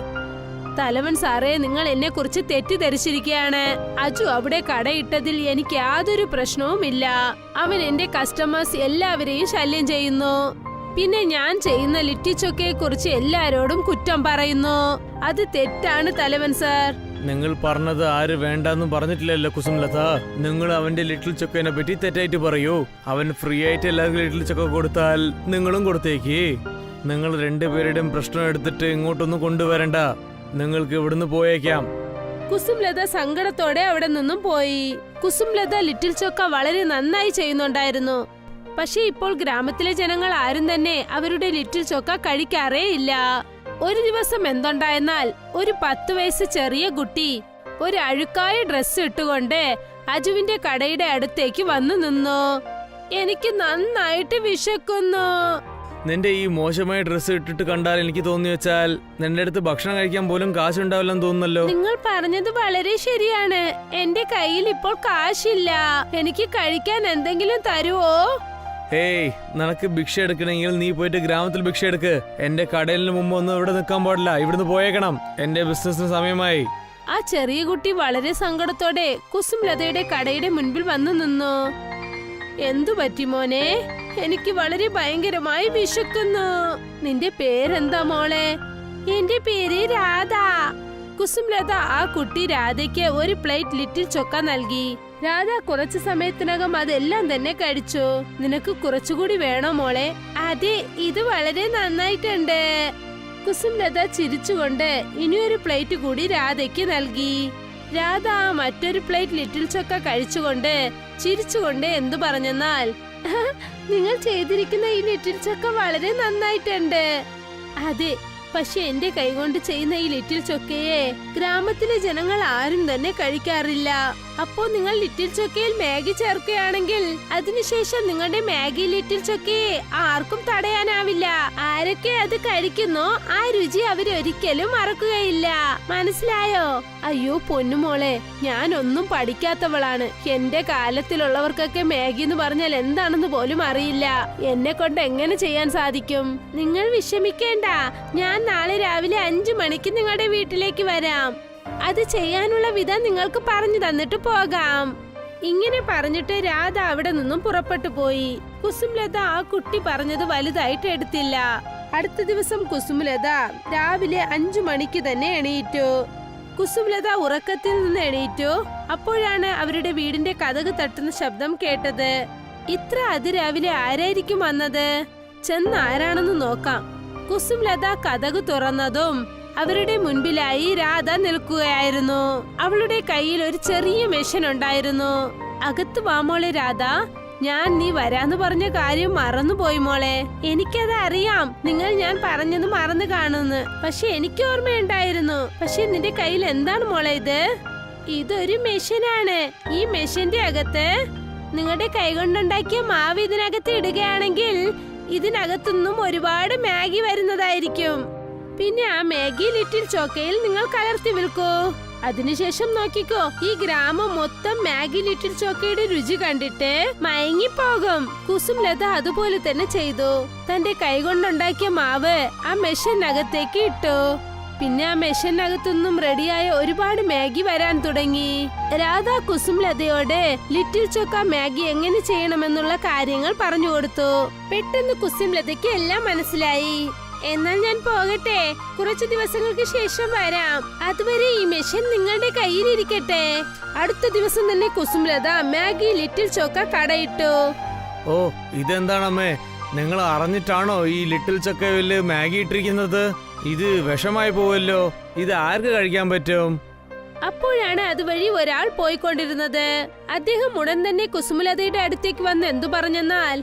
തലവൻ സാറേ, നിങ്ങൾ എന്നെ കുറിച്ച് തെറ്റിദ്ധരിച്ചിരിക്കുകയാണ്. അജു അവിടെ കടയിട്ടതിൽ എനിക്ക് യാതൊരു പ്രശ്നവുമില്ല. അവൻ എന്റെ കസ്റ്റമേഴ്സ് എല്ലാവരെയും ശല്യം ചെയ്യുന്നു. പിന്നെ ഞാൻ ചെയ്യുന്ന ലിറ്റി ചൊക്കയെ കുറിച്ച് എല്ലാരോടും കുറ്റം പറയുന്നു. അത് തെറ്റാണ് തലവൻ സാർ.
നിങ്ങൾ പറഞ്ഞത് ആര് വേണ്ടെന്നും പറഞ്ഞിട്ടില്ലല്ലോ കുസുംലത. നിങ്ങൾ അവന്റെ ലിറ്റിൽ ചൊക്കനെ പറ്റി തെറ്റായിട്ട് പറയൂ. അവൻ ഫ്രീ ആയിട്ട് എല്ലാവർക്കും ലിറ്റിൽ ചൊക്ക കൊടുത്താൽ നിങ്ങളും കൊടുത്തേക്ക്. നിങ്ങൾ രണ്ടുപേരുടെയും പ്രശ്നം എടുത്തിട്ട് ഇങ്ങോട്ടൊന്നും കൊണ്ടുവരണ്ട. നിങ്ങൾക്ക് ഇവിടുന്ന് പോയേക്കാം.
കുസുംലത സങ്കടത്തോടെ അവിടെ നിന്നും പോയി. കുസുംലത ലിറ്റിൽ ചൊക്ക വളരെ നന്നായി ചെയ്യുന്നുണ്ടായിരുന്നു. പക്ഷെ ഇപ്പോൾ ഗ്രാമത്തിലെ ജനങ്ങൾ ആരും തന്നെ അവരുടെ ലിറ്റിൽ ചൊക്ക കഴിക്കാറേ ഇല്ല. ഒരു ദിവസം എന്തുണ്ടായെന്നാൽ, ഒരു 10 വയസ്സ് ചെറിയ കുട്ടി ഒരു അഴുക്കായ ഡ്രസ്സ് ഇട്ടുകൊണ്ട് അജുവിന്റെ കടയുടെ അടുത്തേക്ക് വന്നു നിന്നു. എനിക്ക് നന്നായിട്ട് വിശക്കുന്നു.
നിന്റെ ഈ മോശമായ ഡ്രസ്സ് ഇട്ടിട്ട് കണ്ടാൽ എനിക്ക് തോന്നി വെച്ചാൽ നിന്റെ അടുത്ത് ഭക്ഷണം കഴിക്കാൻ പോലും കാശുണ്ടാവില്ലെന്ന് തോന്നുന്നല്ലോ.
നിങ്ങൾ പറഞ്ഞത് വളരെ ശരിയാണ്. എന്റെ കയ്യിൽ ഇപ്പോൾ കാശില്ല. എനിക്ക് കഴിക്കാൻ എന്തെങ്കിലും തരുവോ?
ഏയ്, നിനക്ക് ഭിക്ഷ എടുക്കണമെങ്കിൽ നീ പോയിട്ട് ഗ്രാമത്തിൽ ഭിക്ഷ എടുക്ക്. എന്റെ കടലിന് മുമ്പ് ഒന്നും ഇവിടെ നിൽക്കാൻ പാടില്ല. ഇവിടുന്ന് പോയേക്കണം. എന്റെ ബിസിനസിന് സമയമായി.
ആ ചെറിയ കുട്ടി വളരെ സങ്കടത്തോടെ കുസുംലതയുടെ കടയുടെ മുൻപിൽ വന്നു നിന്നു. എന്തു പറ്റി മോനെ? എനിക്ക് വളരെ ഭയങ്കരമായി വിശക്കുന്നു. നിന്റെ പേരെന്താ മോളെ? എന്റെ പേര് രാധ. കുസുംലത ആ കുട്ടി രാധയ്ക്ക് ഒരു പ്ലേറ്റ് ലിറ്റിൽ ചൊക്ക നൽകി. രാധ കുറച്ചു സമയത്തിനകം അതെല്ലാം തന്നെ കഴിച്ചു. നിനക്ക് കുറച്ചുകൂടി വേണോ മോളെ? അതെ, ഇത് വളരെ നന്നായിട്ടുണ്ട്. കുസുംലത ചിരിച്ചുകൊണ്ട് ഇനിയൊരു പ്ലേറ്റ് കൂടി രാധയ്ക്ക് നൽകി. രാധ മറ്റൊരു പ്ലേറ്റ് ലിറ്റിൽ ചൊക്ക കഴിച്ചുകൊണ്ട് ചിരിച്ചുകൊണ്ട് എന്തു പറഞ്ഞെന്നാൽ, നിങ്ങൾ ചെയ്തിരിക്കുന്ന ഈ ലിറ്റിൽ ചൊക്ക വളരെ നന്നായിട്ടുണ്ട്. അതെ, പക്ഷെ എന്റെ കൈകൊണ്ട് ചെയ്യുന്ന ഈ ലിറ്റിൽ ചൊക്കയെ ഗ്രാമത്തിലെ ജനങ്ങൾ ആരും തന്നെ കഴിക്കാറില്ല. അപ്പോ നിങ്ങൾ ലിറ്റിൽ ചൊക്കയിൽ മാഗി ചേർക്കുകയാണെങ്കിൽ അതിനുശേഷം നിങ്ങളുടെ മാഗി ലിറ്റിൽ ചൊക്കയെ ആർക്കും തടയാനാവില്ല. ആരൊക്കെ അത് കഴിക്കുന്നോ ആ രുചി അവരൊരിക്കലും മറക്കുകയില്ല. മനസ്സിലായോ? അയ്യോ പൊന്നുമോളെ, ഞാനൊന്നും പഠിക്കാത്തവളാണ്. എന്റെ കാലത്തിലുള്ളവർക്കൊക്കെ മാഗി എന്ന് പറഞ്ഞാൽ എന്താണെന്ന് പോലും അറിയില്ല. എന്നെ കൊണ്ട് എങ്ങനെ ചെയ്യാൻ സാധിക്കും? നിങ്ങൾ വിഷമിക്കേണ്ട. ഞാൻ നാളെ രാവിലെ 5 മണിക്ക് നിങ്ങളുടെ വീട്ടിലേക്ക് വരാം. അത് ചെയ്യാനുള്ള വിധം നിങ്ങൾക്ക് പറഞ്ഞു തന്നിട്ട് പോകാം. ഇങ്ങനെ പറഞ്ഞിട്ട് രാധ അവിടെ നിന്നും പുറപ്പെട്ടു പോയി. കുസുംലത ആ കുട്ടി പറഞ്ഞത് വലുതായിട്ട് എടുത്തില്ല. അടുത്ത ദിവസം കുസുംലത രാവിലെ 5 മണിക്ക് തന്നെ എണീറ്റു. കുസുംലത ഉറക്കത്തിൽ നിന്ന് എണീറ്റു. അപ്പോഴാണ് അവരുടെ വീടിന്റെ കതക് തട്ടുന്ന ശബ്ദം കേട്ടത്. ഇത്ര അതിരാവിലെ ആരായിരിക്കും വന്നത്? ചെന്ന് ആരാണെന്ന് നോക്കാം. കുസുംലത കതക് തുറന്നതും അവരുടെ മുൻപിലായി രാധ നിൽക്കുകയായിരുന്നു. അവളുടെ കയ്യിൽ ഒരു ചെറിയ മെഷീൻ ഉണ്ടായിരുന്നു. അകത്ത് വാ മോളെ രാധ. നീ വരാന്ന് പറഞ്ഞ കാര്യം മറന്നുപോയി മോളെ. എനിക്കത് അറിയാം, നിങ്ങൾ ഞാൻ പറഞ്ഞത് മറന്നു കാണുന്നു. പക്ഷെ എനിക്ക് ഓർമ്മയുണ്ടായിരുന്നു. പക്ഷെ നിന്റെ കയ്യിൽ എന്താണ് മോളെ ഇത്? ഇതൊരു മെഷീനാണ്. ഈ മെഷീന്റെ അകത്ത് നിങ്ങളുടെ കൈകൊണ്ടുണ്ടാക്കിയ മാവ് ഇതിനകത്ത് ഇടുകയാണെങ്കിൽ ഇതിനകത്തുനിന്നും ഒരുപാട് മാഗി വരുന്നതായിരിക്കും. പിന്നെ ആ മാഗി ലിറ്റിൽ ചോക്കയിൽ നിങ്ങൾ കലർത്തി വിൽക്കൂ. അതിനുശേഷം നോക്കിക്കോ, ഈ ഗ്രാമം മൊത്തം മാഗി ലിറ്റിൽ ചോക്കയുടെ രുചി കണ്ടിട്ട് മയങ്ങിപ്പോകും. കുസുംലത അതുപോലെ തന്നെ ചെയ്തു. തന്റെ കൈകൊണ്ടുണ്ടാക്കിയ മാവ് ആ മെഷീനകത്തേക്ക് ഇട്ടു. പിന്നെ ആ മെഷീനകത്തുനിന്നും റെഡിയായ ഒരുപാട് മാഗി വരാൻ തുടങ്ങി. രാധ കുസുംലതയോട് ലിറ്റിൽ ചോക്ക മാഗി എങ്ങനെ ചെയ്യണമെന്നുള്ള കാര്യങ്ങൾ പറഞ്ഞു കൊടുത്തു. പെട്ടെന്ന് കുസുംലതയ്ക്ക് എല്ലാം മനസ്സിലായി. എന്നാൽ ഞാൻ പോകട്ടെ, കുറച്ചു ദിവസങ്ങൾക്ക് ശേഷം വരാം. അതുവരെ ഈ മെഷീൻ നിങ്ങളുടെ കയ്യിലിരിക്കട്ടെ. അടുത്ത ദിവസം തന്നെ കുസുംലത മാഗി ലിറ്റിൽ ചോക്ക കടയിട്ടു.
ഓ, ഇതെന്താണമ്മേ, നിങ്ങൾ അറിഞ്ഞിട്ടാണോ ഈ ലിറ്റിൽ ചക്കയില് മാഗി ഇട്ടിരിക്കുന്നത്? ഇത് വിഷമായി പോവല്ലോ. ഇത് ആർക്ക് കഴിക്കാൻ പറ്റും?
അപ്പോഴാണ് അതുവഴി ഒരാൾ പോയിക്കൊണ്ടിരുന്നത്. അദ്ദേഹം ഉടൻ തന്നെ കുസുമലതയുടെ അടുത്തേക്ക് വന്ന് എന്തു പറഞ്ഞെന്നാൽ,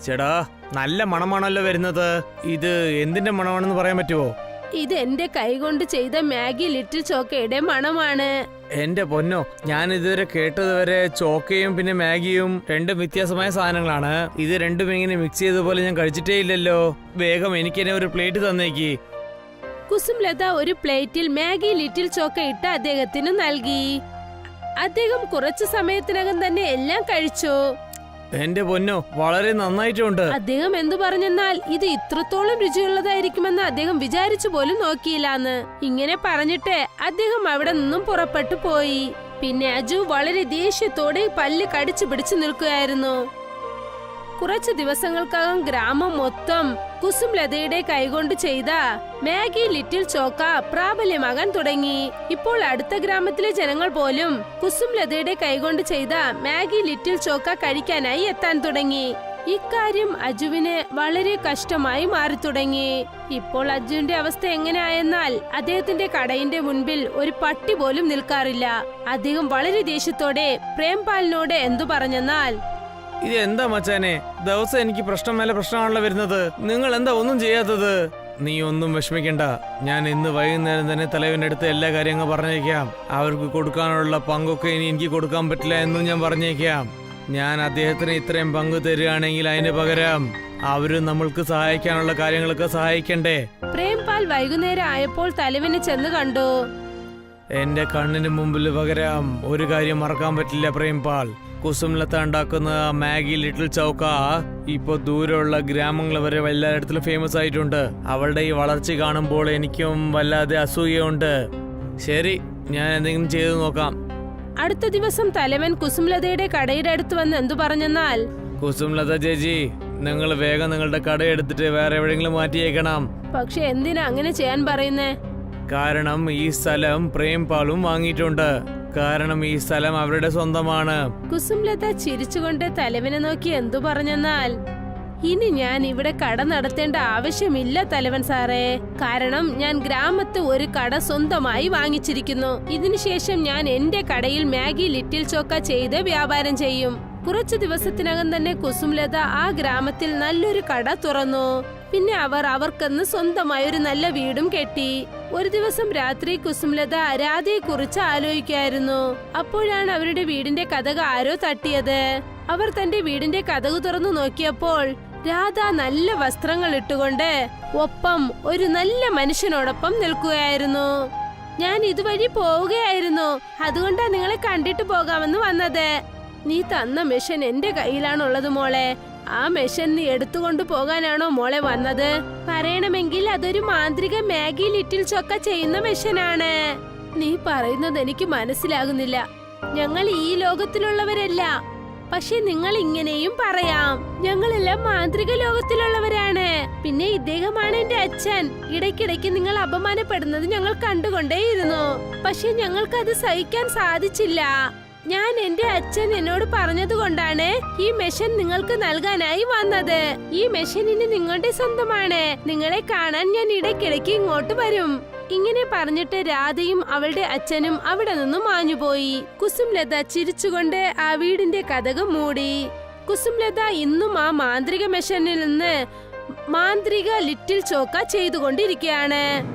ചേടാ, നല്ല മണമാണല്ലോ വരുന്നത്. ഇത് എന്തിന്റെ മണമാണെന്ന് പറയാൻ പറ്റുമോ?
ഇത് എന്റെ കൈകൊണ്ട് ചെയ്ത മാഗി ലിറ്റിൽ ചോക്കയുടെ മണമാണ്.
എന്റെ പൊന്നോ, ഞാൻ ഇതുവരെ കേട്ടത് വരെ ചോക്കയും പിന്നെ മാഗിയും രണ്ടും വ്യത്യാസമായ സാധനങ്ങളാണ്. ഇത് രണ്ടും ഇങ്ങനെ മിക്സ് ചെയ്ത പോലെ ഞാൻ കഴിച്ചിട്ടേ ഇല്ലല്ലോ. വേഗം എനിക്ക് തന്നെ ഒരു പ്ലേറ്റ് തന്നേക്ക്.
കുസുംലത ഒരു പ്ലേറ്റിൽ മാഗി ലിറ്റിൽ ചോക്ക ഇട്ട് അദ്ദേഹത്തിന് നൽകി. അദ്ദേഹം കുറച്ചു സമയത്തിനകം തന്നെ എല്ലാം കഴിച്ചു.
എന്റെ പൊന്നോ, വളരെ നന്നായിട്ടുണ്ട്.
അദ്ദേഹം എന്തു പറഞ്ഞെന്നാൽ ഇത് ഇത്രത്തോളം രുചിയുള്ളതായിരിക്കുമെന്ന് അദ്ദേഹം വിചാരിച്ചു പോലും നോക്കിയില്ലാന്ന്. ഇങ്ങനെ പറഞ്ഞിട്ട് അദ്ദേഹം അവിടെ നിന്നും പുറപ്പെട്ടു പോയി. പിന്നെ അജു വളരെ ദേഷ്യത്തോടെ പല്ല് കടിച്ചു പിടിച്ചു നിൽക്കുകയായിരുന്നു. കുറച്ചു ദിവസങ്ങൾക്കകം ഗ്രാമം മൊത്തം കുസുംലതയുടെ കൈകൊണ്ട് ചെയ്ത മാഗി ലിറ്റിൽ ചോക്ക പ്രാബല്യമാകാൻ തുടങ്ങി. ഇപ്പോൾ അടുത്ത ഗ്രാമത്തിലെ ജനങ്ങൾ പോലും കുസുംലതയുടെ കൈകൊണ്ട് ചെയ്ത മാഗി ലിറ്റിൽ ചോക്ക കഴിക്കാനായി എത്താൻ തുടങ്ങി. ഇക്കാര്യം അജുവിന് വളരെ കഷ്ടമായി മാറി തുടങ്ങി. ഇപ്പോൾ അജുവിന്റെ അവസ്ഥ എങ്ങനെയായെന്നാൽ അദ്ദേഹത്തിന്റെ കടയിന്റെ മുൻപിൽ ഒരു പട്ടി പോലും നിൽക്കാറില്ല. അദ്ദേഹം വളരെ ദേഷ്യത്തോടെ പ്രേംപാലിനോട് എന്തു പറഞ്ഞെന്നാൽ,
ഇത് എന്താ മച്ചാനെ, ദിവസം എനിക്ക് പ്രശ്നം മേലെ പ്രശ്നമാണല്ലോ വരുന്നത്. നിങ്ങൾ എന്താ ഒന്നും ചെയ്യാത്തത്? നീ ഒന്നും വിഷമിക്കണ്ട. ഞാൻ ഇന്ന് വൈകുന്നേരം തന്നെ തലവന്റെ അടുത്ത് എല്ലാ കാര്യങ്ങളും പറഞ്ഞേക്കാം. അവർക്ക് കൊടുക്കാനുള്ള പങ്കൊക്കെ ഇനി എനിക്ക് കൊടുക്കാൻ പറ്റില്ല എന്നും ഞാൻ പറഞ്ഞേക്കാം. ഞാൻ അദ്ദേഹത്തിന് ഇത്രയും പങ്ക് തരികയാണെങ്കിൽ അതിന് പകരം അവരും നമ്മൾക്ക് സഹായിക്കാനുള്ള കാര്യങ്ങളൊക്കെ സഹായിക്കണ്ടേ?
പ്രേംപാൽ വൈകുന്നേരം ആയപ്പോൾ തലവനെ ചെന്ന് കണ്ടു.
എന്റെ കണ്ണിന് മുമ്പിൽ പകരം ഒരു കാര്യം മറക്കാൻ പറ്റില്ല പ്രേംപാൽ. കുസുംലത ഉണ്ടാക്കുന്ന മാഗി ലിറ്റിൽ ചൗക്ക ഇപ്പൊ ദൂരെയുള്ള ഗ്രാമങ്ങൾ വരെ എല്ലായിടത്തിലും ഫേമസ് ആയിട്ടുണ്ട്. അവളുടെ ഈ വളർച്ച കാണുമ്പോൾ എനിക്കും വല്ലാതെ അസൂയയുണ്ട്. ശരി, ഞാൻ എന്തെങ്കിലും ചെയ്തു നോക്കാം.
അടുത്ത ദിവസം തലവൻ കുസുംലതയുടെ കടയുടെ അടുത്ത് വന്ന് എന്തു പറഞ്ഞെന്നാൽ,
കുസുംലത ചേച്ചി, നിങ്ങൾ വേഗം നിങ്ങളുടെ കട എടുത്തിട്ട് വേറെ എവിടെയെങ്കിലും മാറ്റിയേക്കണം.
പക്ഷെ എന്തിനാ അങ്ങനെ ചെയ്യാൻ പറയുന്നേ?
കാരണം ഈ സ്ഥലം പ്രേംപാലും വാങ്ങിയിട്ടുണ്ട്. കാരണം ഈ സ്ഥലം അവരുടെ സ്വന്തമാണ്.
കുസുംലത ചിരിച്ചുകൊണ്ട് തലവനെ നോക്കി എന്തു പറഞ്ഞെന്നാൽ, ഇനി ഞാൻ ഇവിടെ കട നടത്തേണ്ട ആവശ്യമില്ല തലവൻ സാറേ. കാരണം ഞാൻ ഗ്രാമത്ത് ഒരു കട സ്വന്തമായി വാങ്ങിച്ചിരിക്കുന്നു. ഇതിനുശേഷം ഞാൻ എന്റെ കടയിൽ മാഗി ലിറ്റിൽ ചോക്ക ചെയ്ത് വ്യാപാരം ചെയ്യും. കുറച്ചു ദിവസത്തിനകം തന്നെ കുസുംലത ആ ഗ്രാമത്തിൽ നല്ലൊരു കട തുറന്നു. പിന്നെ അവർക്കെന്ന് സ്വന്തമായി ഒരു നല്ല വീടും കെട്ടി. ഒരു ദിവസം രാത്രി കുസുംലത രാധയെ കുറിച്ച് ആലോചിക്കായിരുന്നു. അപ്പോഴാണ് അവരുടെ വീടിന്റെ കതക് ആരോ തട്ടിയത്. അവർ തന്റെ വീടിന്റെ കതക് തുറന്നു നോക്കിയപ്പോൾ രാധ നല്ല വസ്ത്രങ്ങൾ ഇട്ടുകൊണ്ട് ഒപ്പം ഒരു നല്ല മനുഷ്യനോടൊപ്പം നിൽക്കുകയായിരുന്നു. ഞാൻ ഇതുവഴി പോവുകയായിരുന്നു, അതുകൊണ്ടാ നിങ്ങളെ കണ്ടിട്ട് പോകാമെന്ന് വന്നത്. നീ തന്ന മെഷീൻ എന്റെ കയ്യിലാണുള്ളത് മോളെ. ആ മെഷീൻ നീ എടുത്തുകൊണ്ട് പോകാനാണോ മോളെ വന്നത്? പറയണമെങ്കിൽ അതൊരു മാന്ത്രിക മാഗി ലിറ്റിൽ ചോക്ക ചെയ്യുന്ന മെഷീനാണ്. നീ പറയുന്നത് എനിക്ക് മനസ്സിലാകുന്നില്ല. ഞങ്ങൾ ഈ ലോകത്തിലുള്ളവരല്ല. പക്ഷെ നിങ്ങൾ ഇങ്ങനെയും പറയാം, ഞങ്ങളെല്ലാം മാന്ത്രിക ലോകത്തിലുള്ളവരാണ്. പിന്നെ ഇദ്ദേഹമാണ് എന്റെ അച്ഛൻ. ഇടയ്ക്കിടയ്ക്ക് നിങ്ങൾ അപമാനപ്പെടുന്നത് ഞങ്ങൾ കണ്ടുകൊണ്ടേയിരുന്നു. പക്ഷെ ഞങ്ങൾക്ക് അത് സഹിക്കാൻ സാധിച്ചില്ല. ഞാൻ എന്റെ അച്ഛൻ എന്നോട് പറഞ്ഞതുകൊണ്ടാണ് ഈ മെഷീൻ നിങ്ങൾക്ക് നൽകാനായി വന്നത്. ഈ മെഷീൻ ഇനി നിങ്ങളുടെ സ്വന്തമാണ്. നിങ്ങളെ കാണാൻ ഞാൻ ഇടയ്ക്കിടയ്ക്ക് ഇങ്ങോട്ട് വരും. ഇങ്ങനെ പറഞ്ഞിട്ട് രാധയും അവളുടെ അച്ഛനും അവിടെ നിന്നും മാഞ്ഞുപോയി. കുസുംലത ചിരിച്ചുകൊണ്ട് ആ വീടിന്റെ കതക് മൂടി. കുസുംലത ഇന്നും ആ മാന്ത്രിക മെഷീനിൽ നിന്ന് മാന്ത്രിക ലിറ്റിൽ ചോക്ക ചെയ്തുകൊണ്ടിരിക്കുകയാണ്.